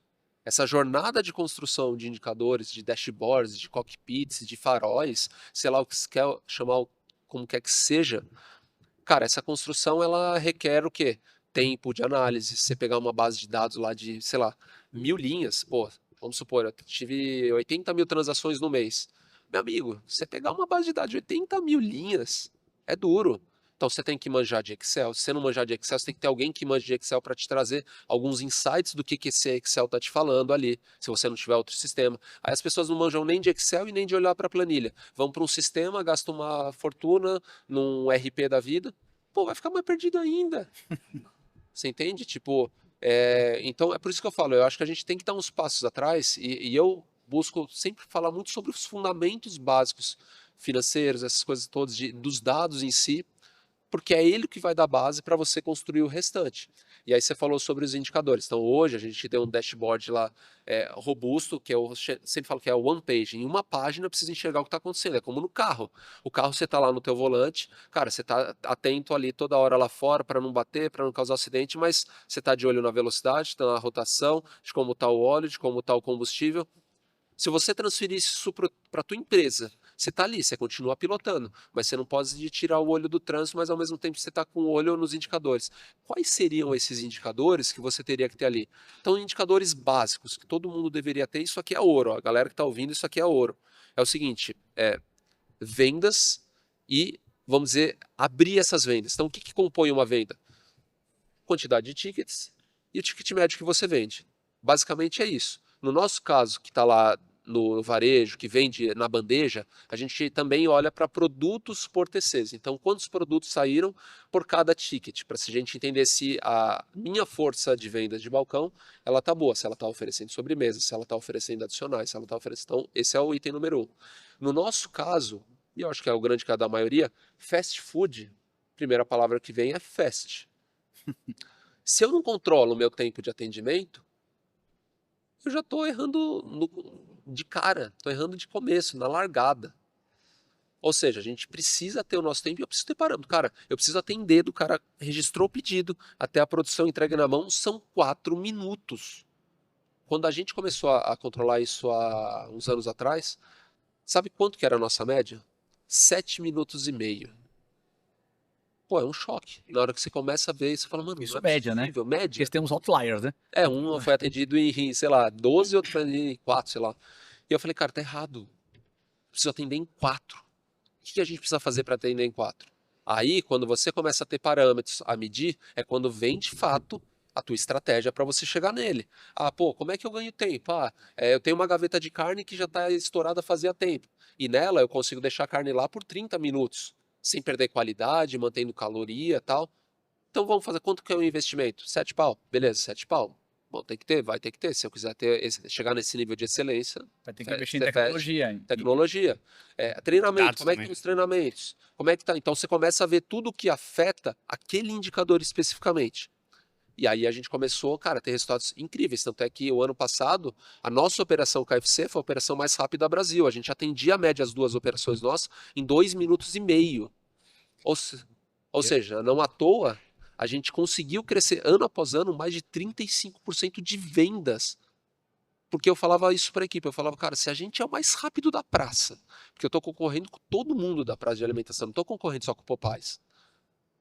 C: Essa jornada de construção de indicadores, de dashboards, de cockpits, de faróis, sei lá o que você quer chamar, como quer que seja, cara, essa construção ela requer o quê? Tempo de análise. Se você pegar uma base de dados lá de, sei lá, 1000 linhas, pô, vamos supor, eu tive 80 mil transações no mês. Meu amigo, você pegar uma base de dados de 80 mil linhas, é duro. Então você tem que manjar de Excel. Se você não manjar de Excel, você tem que ter alguém que manje de Excel para te trazer alguns insights do que esse Excel está te falando ali, se você não tiver outro sistema. Aí as pessoas não manjam nem de Excel e nem de olhar para a planilha. Vão para um sistema, gastam uma fortuna num RP da vida, pô, vai ficar mais perdido ainda. Você entende? Tipo, então é por isso que eu falo, eu acho que a gente tem que dar uns passos atrás e eu busco sempre falar muito sobre os fundamentos básicos financeiros, essas coisas todas, dos dados em si, porque é ele que vai dar base para você construir o restante. E aí você falou sobre os indicadores. Então hoje a gente tem um dashboard lá robusto, que eu sempre falo que é o one page. Em uma página precisa enxergar o que está acontecendo. É como no carro. O carro você está lá no teu volante, cara, você está atento ali toda hora lá fora para não bater, para não causar acidente, mas você está de olho na velocidade, na rotação, de como está o óleo, de como está o combustível. Se você transferir isso para a tua empresa, você está ali, você continua pilotando, mas você não pode tirar o olho do trânsito, mas ao mesmo tempo você está com o olho nos indicadores. Quais seriam esses indicadores que você teria que ter ali? Então, indicadores básicos, que todo mundo deveria ter, isso aqui é ouro, ó. A galera que está ouvindo, isso aqui é ouro. É o seguinte, vendas e, vamos dizer, abrir essas vendas. Então, o que compõe uma venda? Quantidade de tickets e o ticket médio que você vende. Basicamente é isso. No nosso caso, que está lá no varejo, que vende na bandeja, a gente também olha para produtos por TCs. Então, quantos produtos saíram por cada ticket, para a gente entender se a minha força de vendas de balcão ela está boa, se ela está oferecendo sobremesa, se ela está oferecendo adicionais, se ela está oferecendo... Então, esse é o item número 1. No nosso caso, e eu acho que é o grande caso da maioria, fast food, a primeira palavra que vem é fast. Se eu não controlo o meu tempo de atendimento, eu já estou errando de cara, estou errando de começo, na largada. Ou seja, a gente precisa ter o nosso tempo e eu preciso ter parâmetro. Cara, eu preciso atender do cara registrou o pedido até a produção entregue na mão, são 4 minutos. Quando a gente começou a controlar isso há uns anos atrás, sabe quanto que era a nossa média? 7 minutos e meio. Pô, é um choque. Na hora que você começa a ver, você fala, mano,
D: Isso
C: não é
D: média, né?
C: possível. Média.
D: Porque tem uns outliers, né?
C: Um foi atendido em, sei lá, 12, outro foi em 4, sei lá. E eu falei, cara, tá errado. Preciso atender em 4. O que a gente precisa fazer para atender em 4? Aí, quando você começa a ter parâmetros a medir, é quando vem de fato a tua estratégia para você chegar nele. Ah, pô, como é que eu ganho tempo? Eu tenho uma gaveta de carne que já está estourada fazia tempo. E nela eu consigo deixar a carne lá por 30 minutos, sem perder qualidade, mantendo caloria e tal. Então vamos fazer, quanto que é o investimento? 7 pau. Beleza, 7 pau. Bom, vai ter que ter. Se eu quiser chegar nesse nível de excelência,
D: Vai ter que investir em
C: você fecha.
D: tecnologia, hein?
C: Tecnologia. Treinamento,
B: Dados
C: como é que
B: também.
C: estão os treinamentos? Como é que tá? Então você começa a ver tudo que afeta aquele indicador especificamente. E aí a gente começou, cara, a ter resultados incríveis. Tanto é que o ano passado, a nossa operação KFC foi a operação mais rápida do Brasil. A gente atendia a média as 2 operações nossas em 2 minutos e meio. Ou seja, não à toa, a gente conseguiu crescer ano após ano mais de 35% de vendas. Porque eu falava isso para a equipe, eu falava, cara, se a gente é o mais rápido da praça, porque eu estou concorrendo com todo mundo da praça de alimentação, não estou concorrendo só com o Popeyes.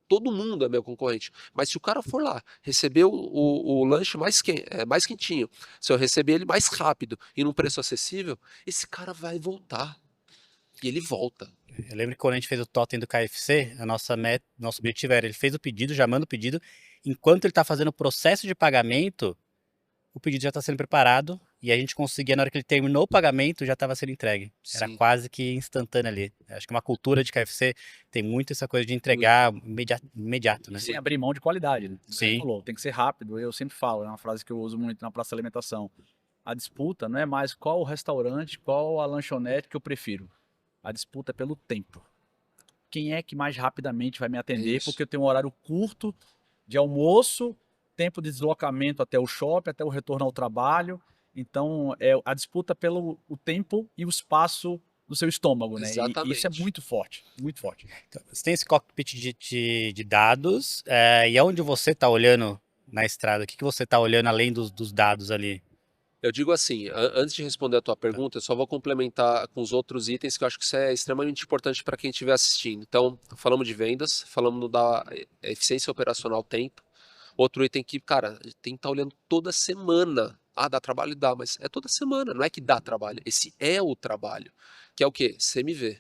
C: Todo mundo é meu concorrente. Mas se o cara for lá, receber o lanche mais quentinho, se eu receber ele mais rápido e num preço acessível, esse cara vai voltar. E ele volta.
B: Eu lembro que quando a gente fez o totem do KFC, nosso objetivo era, ele fez o pedido, já manda o pedido, enquanto ele está fazendo o processo de pagamento, o pedido já está sendo preparado, e a gente conseguia, na hora que ele terminou o pagamento, já estava sendo entregue. Era
C: Sim.
B: quase que instantâneo ali. Acho que uma cultura de KFC tem muito essa coisa de entregar imediato, né?
D: Sem abrir mão de qualidade, né? Como
B: Sim.
D: você falou, tem que ser rápido. Eu sempre falo, é uma frase que eu uso muito na praça de alimentação. A disputa não é mais qual o restaurante, qual a lanchonete que eu prefiro. A disputa é pelo tempo. Quem é que mais rapidamente vai me atender?
C: Isso.
D: Porque eu tenho um horário curto de almoço, tempo de deslocamento até o shopping, até o retorno ao trabalho. Então, é a disputa pelo o tempo e o espaço do seu estômago, né? E isso é
C: Exatamente.
D: muito forte, muito forte.
B: Então, você tem esse cockpit de dados, e aonde você está olhando na estrada? O que você está olhando além dos dados ali?
C: Eu digo assim, antes de responder a tua pergunta, eu só vou complementar com os outros itens que eu acho que isso é extremamente importante para quem estiver assistindo. Então, falamos de vendas, falamos da eficiência operacional tempo. Outro item que, cara, tem que estar olhando toda semana. Ah, dá trabalho? Dá, mas é toda semana, não é que dá trabalho. Esse é o trabalho, que é o quê? CMV.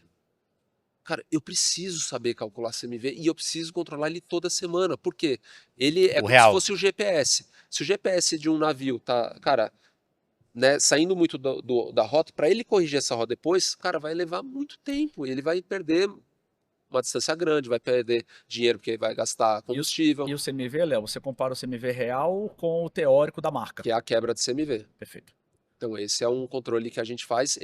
C: Cara, eu preciso saber calcular CMV e eu preciso controlar ele toda semana. Por quê? Ele é como se
B: real.
C: fosse o GPS. Se o GPS de um navio tá, cara, né, saindo muito da rota, para ele corrigir essa rota depois, cara, vai levar muito tempo. Ele vai perder uma distância grande, vai perder dinheiro porque vai gastar combustível,
D: E o CMV, Léo, você compara o CMV real com o teórico da marca.
C: que é a quebra de CMV.
D: Perfeito.
C: Então esse é um controle que a gente faz.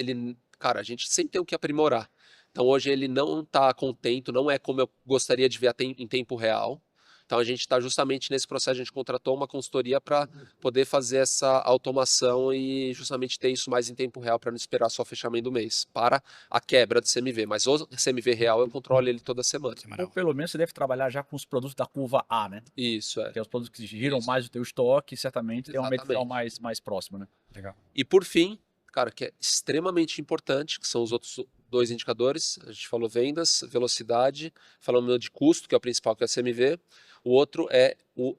C: Cara, a gente sempre tem o que aprimorar. Então hoje ele não está contento, não é como eu gostaria de ver em tempo real. Então a gente está justamente nesse processo, a gente contratou uma consultoria para poder fazer essa automação e justamente ter isso mais em tempo real para não esperar só o fechamento do mês, para a quebra de CMV. Mas o CMV real eu controlo ele toda semana.
D: Ou pelo menos você deve trabalhar já com os produtos da curva A, né?
C: Isso, é.
D: Que é os produtos que giram
C: Isso.
D: mais o teu estoque e certamente tem uma medição
C: Exatamente.
D: mais próxima, né?
B: Legal.
C: E por fim, cara, que é extremamente importante, que são os outros 2 indicadores, a gente falou vendas, velocidade, falamos de custo, que é o principal, que é o CMV. O outro é o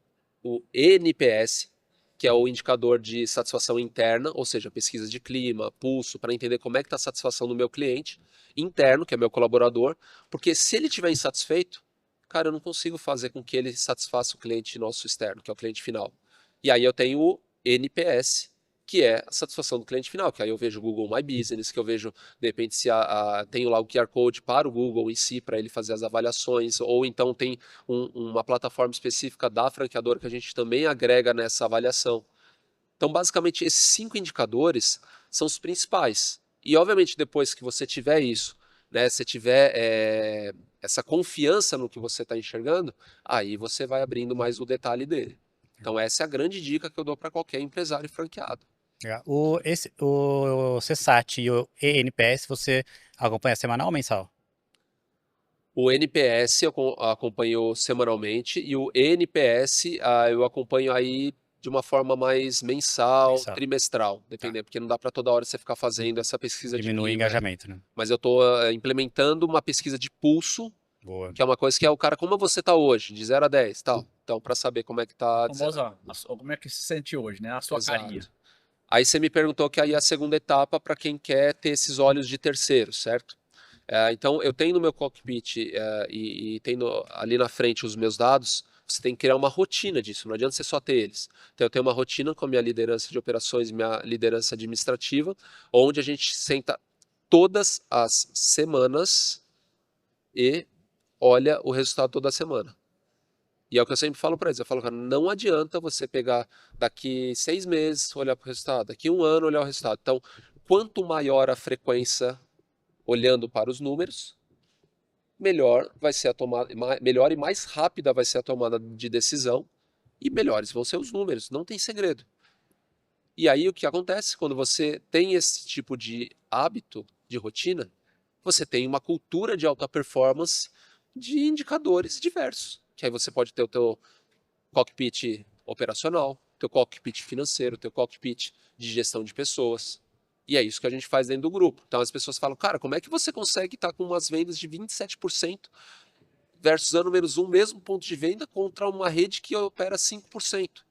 C: NPS, que é o indicador de satisfação interna, ou seja, pesquisa de clima, pulso, para entender como é que está a satisfação do meu cliente, interno, que é meu colaborador, porque se ele estiver insatisfeito, cara, eu não consigo fazer com que ele satisfaça o cliente nosso externo, que é o cliente final. E aí eu tenho o NPS, que é a satisfação do cliente final, que aí eu vejo o Google My Business, que eu vejo, de repente, se tenho lá o QR Code para o Google em si, para ele fazer as avaliações, ou então tem uma plataforma específica da franqueadora que a gente também agrega nessa avaliação. Então, basicamente, esses 5 indicadores são os principais. E, obviamente, depois que você tiver isso, né, você tiver essa confiança no que você está enxergando, aí você vai abrindo mais o detalhe dele. Então, essa é a grande dica que eu dou para qualquer empresário franqueado.
B: Legal. O CSAT e o ENPS você acompanha semanal ou mensal?
C: O NPS eu acompanho semanalmente e o ENPS eu acompanho aí de uma forma mais mensal, trimestral, dependendo, porque não dá para toda hora você ficar fazendo essa pesquisa de
B: Diminui o
C: clima,
B: engajamento, né?
C: Mas eu estou implementando uma pesquisa de pulso,
B: Boa.
C: que é uma coisa que é o cara, como você está hoje, de 0 a 10, tal. Então, para saber como é que tá.
D: A famosa, como é que se sente hoje, né? A sua
C: Exato.
D: carinha.
C: Aí você me perguntou que aí é a segunda etapa para quem quer ter esses olhos de terceiro, certo? Então, eu tenho no meu cockpit e tendo ali na frente os meus dados, você tem que criar uma rotina disso, não adianta você só ter eles. Então, eu tenho uma rotina com a minha liderança de operações, minha liderança administrativa, onde a gente senta todas as semanas e olha o resultado toda semana. E é o que eu sempre falo para eles. Eu falo, cara, não adianta você pegar daqui 6 meses, olhar para o resultado, daqui 1 ano, olhar o resultado. Então, quanto maior a frequência olhando para os números, melhor vai ser a tomada, melhor e mais rápida vai ser a tomada de decisão e melhores vão ser os números. Não tem segredo. E aí o que acontece quando você tem esse tipo de hábito, de rotina, você tem uma cultura de alta performance de indicadores diversos. Que aí você pode ter o teu cockpit operacional, teu cockpit financeiro, teu cockpit de gestão de pessoas. E é isso que a gente faz dentro do grupo. Então as pessoas falam, cara, como é que você consegue estar com umas vendas de 27% versus ano menos um, mesmo ponto de venda, contra uma rede que opera 5%?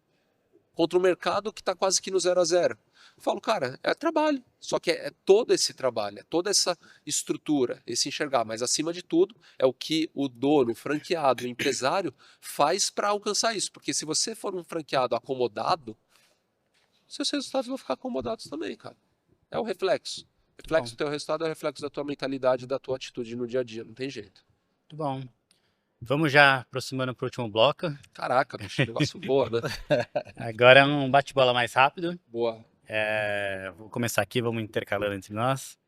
C: Contra um mercado que está quase que no 0 a 0. Eu falo, cara, é trabalho. Só que é todo esse trabalho, é toda essa estrutura, esse enxergar. Mas, acima de tudo, é o que o dono, o franqueado, o empresário faz para alcançar isso. Porque se você for um franqueado acomodado, seus resultados vão ficar acomodados também, cara. É o reflexo. O reflexo do teu resultado é o reflexo da tua mentalidade, da tua atitude no dia a dia. Não tem jeito.
B: Muito bom. Vamos já aproximando para o último bloco.
C: Caraca, bicho, negócio boa, né?
B: Agora é um bate-bola mais rápido.
C: Boa.
B: Vou começar aqui, vamos intercalando entre nós.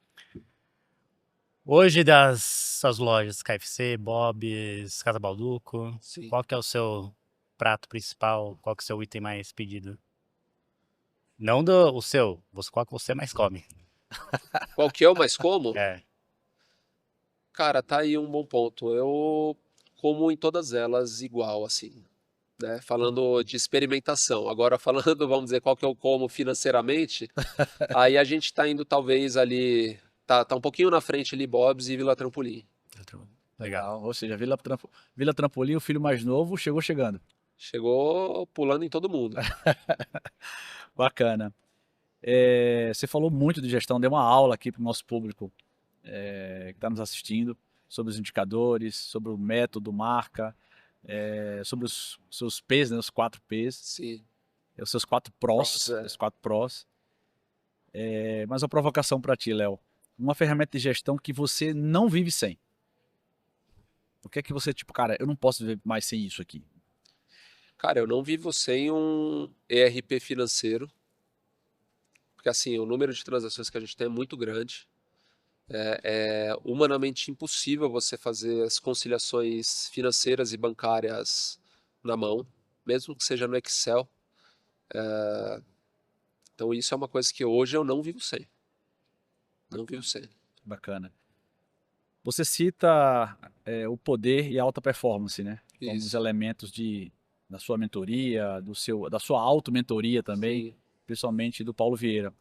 B: Hoje das suas lojas, KFC, Bob's, Casa Balduco,
C: Sim.
B: qual que é o seu prato principal? Qual que é o seu item mais pedido? Não o seu, qual que você mais come?
C: Qual que é o mais como?
B: É,
C: Cara, tá aí um bom ponto. Eu como em todas elas igual, assim, né? Falando de experimentação. Agora, falando, vamos dizer, qual que eu como financeiramente, aí a gente tá indo talvez ali, tá um pouquinho na frente ali, Bob's e Vila Trampolim.
B: legal.
D: Ou seja, Vila Trampolim, o filho mais novo, chegou chegando.
C: Chegou pulando em todo mundo.
D: Bacana. Você falou muito de gestão, deu uma aula aqui para o nosso público que está nos assistindo, sobre os indicadores, sobre o método, marca, sobre os seus P's, né, os 4 P's,
C: Sim.
D: os seus 4 prós,
C: Prós,
D: os 4 prós. Mas uma provocação para ti, Léo. Uma ferramenta de gestão que você não vive sem. O que é que você, tipo, cara, eu não posso viver mais sem isso aqui.
C: Cara, eu não vivo sem um ERP financeiro, porque assim, o número de transações que a gente tem é muito grande. É humanamente impossível você fazer as conciliações financeiras e bancárias na mão, mesmo que seja no Excel. Então isso é uma coisa que hoje eu não vivo sem. Não vivo sem.
D: Bacana. Você cita o poder e a alta performance, né? Como os
C: Isso.
D: elementos da sua mentoria, da sua auto-mentoria também,
C: Sim.
D: principalmente do Paulo Vieira.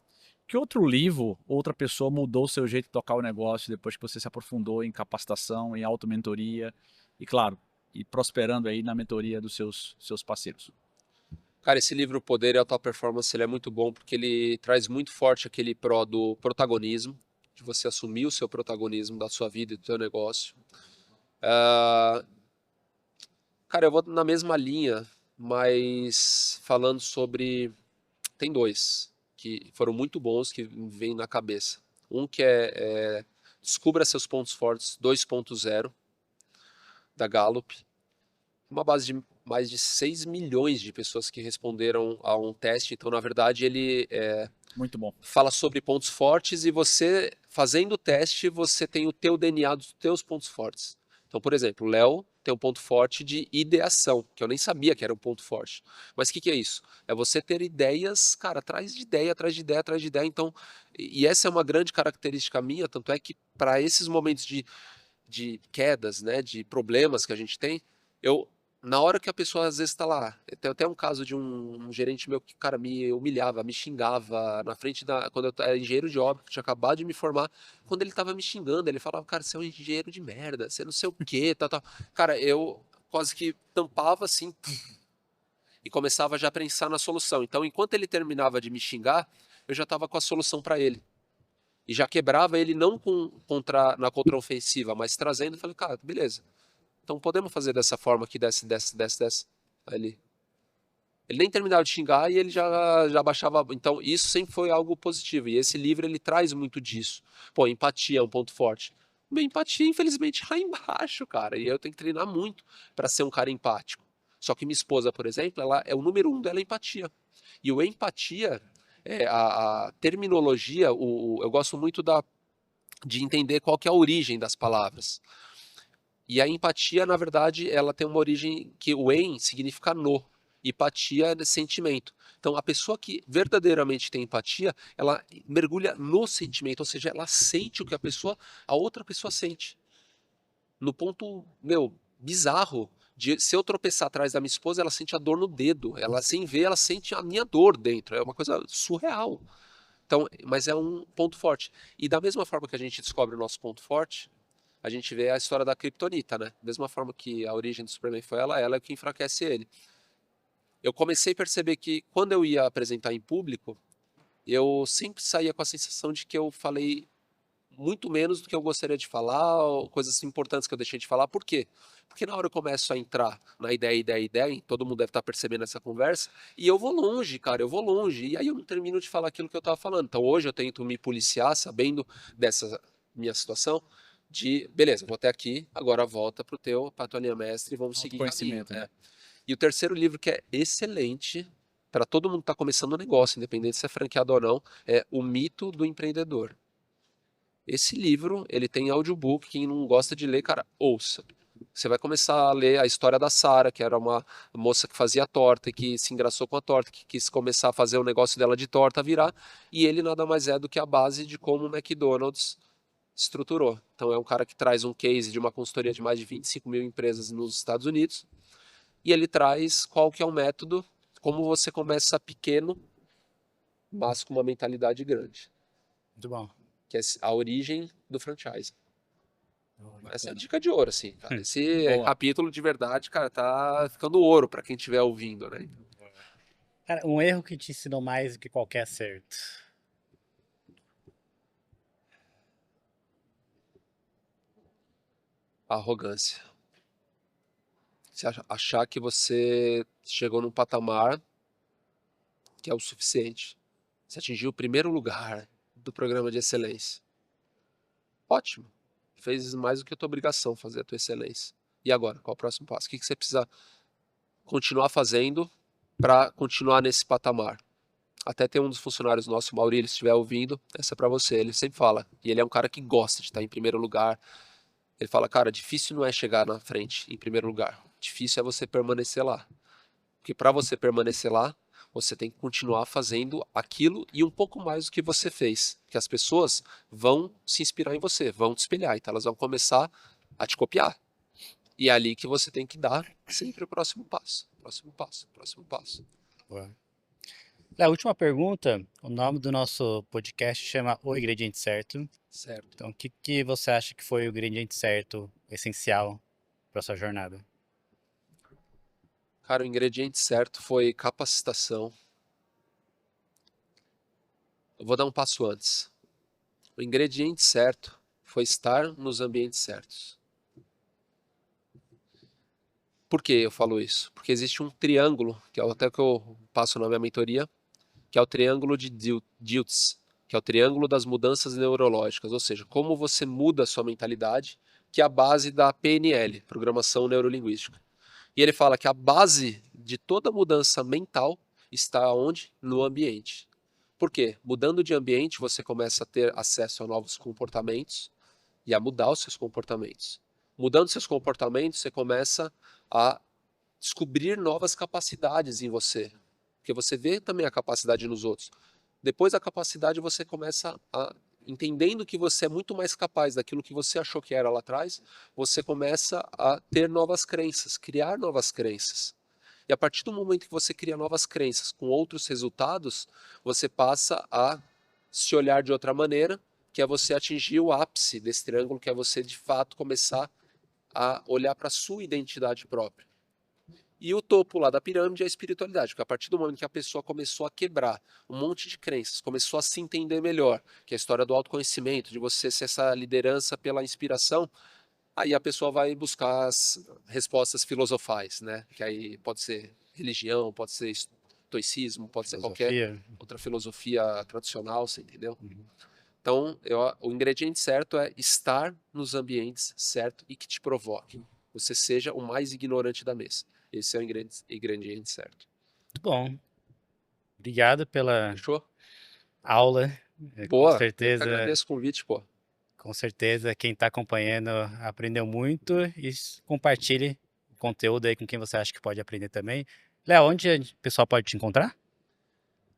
D: Que outro livro, outra pessoa mudou o seu jeito de tocar o negócio depois que você se aprofundou em capacitação, em auto-mentoria e, claro, e prosperando aí na mentoria dos seus parceiros?
C: Cara, esse livro O Poder e a Alta Performance, ele é muito bom porque ele traz muito forte aquele pró do protagonismo, de você assumir o seu protagonismo da sua vida e do seu negócio. Cara, eu vou na mesma linha, mas falando sobre... Tem dois que foram muito bons que me vêm na cabeça. Um que é Descubra Seus Pontos Fortes 2.0, da Gallup. Uma base de mais de 6 milhões de pessoas que responderam a um teste. Então, na verdade, ele
D: Muito bom.
C: fala sobre pontos fortes e você, fazendo o teste, você tem o teu DNA dos teus pontos fortes. Então, por exemplo, o Léo tem um ponto forte de ideação, que eu nem sabia que era um ponto forte. Mas o que é isso? É você ter ideias, cara, atrás de ideia, atrás de ideia, atrás de ideia. Então, e essa é uma grande característica minha, tanto é que para esses momentos de quedas, né, de problemas que a gente tem, na hora que a pessoa às vezes está lá, tem até um caso de um gerente meu que, cara, me humilhava, me xingava na frente quando eu era engenheiro de obra, que tinha acabado de me formar, quando ele estava me xingando, ele falava, cara, você é um engenheiro de merda, você não sei o quê, tal, tal. Cara, eu quase que tampava assim e começava já a pensar na solução. Então, enquanto ele terminava de me xingar, eu já estava com a solução para ele. E já quebrava ele não na contraofensiva, mas trazendo, falei, cara, beleza. Então podemos fazer dessa forma aqui, desce. Aí ele nem terminava de xingar e ele já baixava. Então isso sempre foi algo positivo. E esse livro ele traz muito disso. Pô, empatia é um ponto forte. Minha empatia, infelizmente, lá embaixo, cara. E eu tenho que treinar muito para ser um cara empático. Só que minha esposa, por exemplo, ela é o número 1 dela é empatia. E o empatia, a terminologia, eu gosto muito de entender qual que é a origem das palavras. E a empatia, na verdade, ela tem uma origem que o em significa no. Empatia é sentimento. Então, a pessoa que verdadeiramente tem empatia, ela mergulha no sentimento, ou seja, ela sente o que a outra pessoa sente. No ponto, bizarro, de se eu tropeçar atrás da minha esposa, ela sente a dor no dedo. Ela, sem ver, ela sente a minha dor dentro. É uma coisa surreal. Então, mas é um ponto forte. E da mesma forma que a gente descobre o nosso ponto forte, a gente vê a história da Kryptonita, né? Da mesma forma que a origem do Superman foi ela é o que enfraquece ele. Eu comecei a perceber que quando eu ia apresentar em público, eu sempre saía com a sensação de que eu falei muito menos do que eu gostaria de falar, ou coisas importantes que eu deixei de falar. Por quê? Porque na hora eu começo a entrar na ideia, e todo mundo deve estar percebendo essa conversa, e eu vou longe, cara, eu vou longe, e aí eu não termino de falar aquilo que eu estava falando. Então hoje eu tento me policiar, sabendo dessa minha situação, beleza, vou até aqui, agora volta pra tua linha mestre e vamos seguir caminho.
D: Conhecimento, né?
C: E o terceiro livro que é excelente para todo mundo que está começando um negócio, independente se é franqueado ou não, é O Mito do Empreendedor. Esse livro, ele tem audiobook, quem não gosta de ler, cara, ouça. Você vai começar a ler a história da Sarah, que era uma moça que fazia torta e que se engraçou com a torta, que quis começar a fazer o negócio dela de torta virar, e ele nada mais é do que a base de como o McDonald's estruturou. Então é um cara que traz um case de uma consultoria de mais de 25 mil empresas nos Estados Unidos, e ele traz qual que é o método, como você começa pequeno, mas com uma mentalidade grande.
B: Muito bom.
C: Que é a origem do franchise.
B: Bacana.
C: Essa é a dica de ouro, assim, cara. Esse
D: Boa.
C: capítulo de verdade, cara, tá ficando ouro para quem estiver ouvindo, né?
B: Cara, um erro que te ensinou mais do que qualquer acerto.
C: A arrogância. Você achar que você chegou num patamar que é o suficiente. Você atingiu o primeiro lugar do programa de excelência. Ótimo. Fez mais do que a tua obrigação fazer a tua excelência. E agora, qual é o próximo passo? O que você precisa continuar fazendo para continuar nesse patamar? Até tem um dos funcionários nossos, o Maurício, se estiver ouvindo, essa é para você. Ele sempre fala. E ele é um cara que gosta de estar em primeiro lugar. Ele fala, cara, difícil não é chegar na frente em primeiro lugar. Difícil é você permanecer lá. Porque para você permanecer lá, você tem que continuar fazendo aquilo e um pouco mais do que você fez. Porque as pessoas vão se inspirar em você, vão te espelhar. Então elas vão começar a te copiar. E é ali que você tem que dar sempre o próximo passo. Próximo passo, próximo passo.
B: A última pergunta, o nome do nosso podcast chama O Ingrediente Certo.
C: Certo.
B: Então, o que você acha que foi o ingrediente certo, essencial para sua jornada?
C: Cara, o ingrediente certo foi capacitação. Eu vou dar um passo antes. O ingrediente certo foi estar nos ambientes certos. Por que eu falo isso? Porque existe um triângulo, que é até que eu passo na minha mentoria, que é o triângulo de Diltz, que é o triângulo das mudanças neurológicas, ou seja, como você muda a sua mentalidade, que é a base da PNL, Programação Neurolinguística. E ele fala que a base de toda mudança mental está onde? No ambiente. Por quê? Mudando de ambiente, você começa a ter acesso a novos comportamentos e a mudar os seus comportamentos. Mudando seus comportamentos, você começa a descobrir novas capacidades em você. Porque você vê também a capacidade nos outros. Depois da capacidade, você começa a, entendendo que você é muito mais capaz daquilo que você achou que era lá atrás, você começa a ter novas crenças, criar novas crenças. E a partir do momento que você cria novas crenças com outros resultados, você passa a se olhar de outra maneira, que é você atingir o ápice desse triângulo, que é você de fato começar a olhar para a sua identidade própria. E o topo lá da pirâmide é a espiritualidade, porque a partir do momento que a pessoa começou a quebrar um monte de crenças, começou a se entender melhor, que é a história do autoconhecimento, de você ser essa liderança pela inspiração, aí a pessoa vai buscar as respostas filosofais, né? Que aí pode ser religião, pode ser estoicismo, pode ser qualquer
B: Filosofia.
C: outra filosofia tradicional, você entendeu? Então, o ingrediente certo é estar nos ambientes certos e que te provoquem. Você seja o mais ignorante da mesa. Esse é o ingrediente certo.
B: Muito bom. Obrigado pela
C: Fechou?
B: aula. Com
C: Boa. Eu que
B: certeza,
C: agradeço o convite, pô.
B: com certeza quem está acompanhando aprendeu muito e compartilhe o conteúdo aí com quem você acha que pode aprender também. Léo, onde o pessoal pode te encontrar?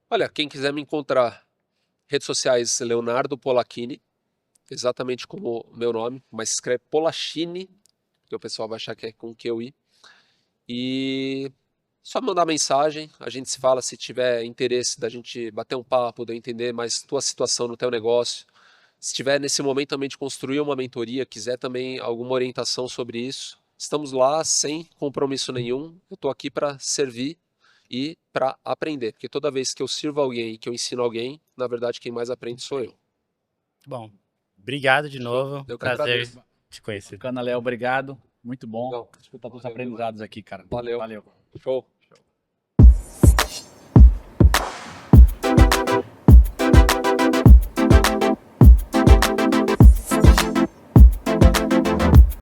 C: Olha, quem quiser me encontrar, redes sociais Leonardo Polacchini, exatamente como o meu nome, mas escreve Polacchini, porque o pessoal vai achar que é com QI. E só mandar mensagem, a gente se fala se tiver interesse da gente bater um papo, de eu entender mais tua situação no teu negócio. Se tiver nesse momento também de construir uma mentoria, quiser também alguma orientação sobre isso, estamos lá sem compromisso nenhum. Eu estou aqui para servir e para aprender, porque toda vez que eu sirvo alguém e que eu ensino alguém, na verdade quem mais aprende sou eu.
B: Bom, obrigado de novo.
C: Eu que
B: Prazer
C: agradeço.
B: te conhecer.
D: Bacana, Léo, obrigado. Muito bom.
C: Não,
D: Escutar todos os
C: valeu
D: aprendizados aqui, cara.
C: Valeu.
D: Valeu.
C: Show.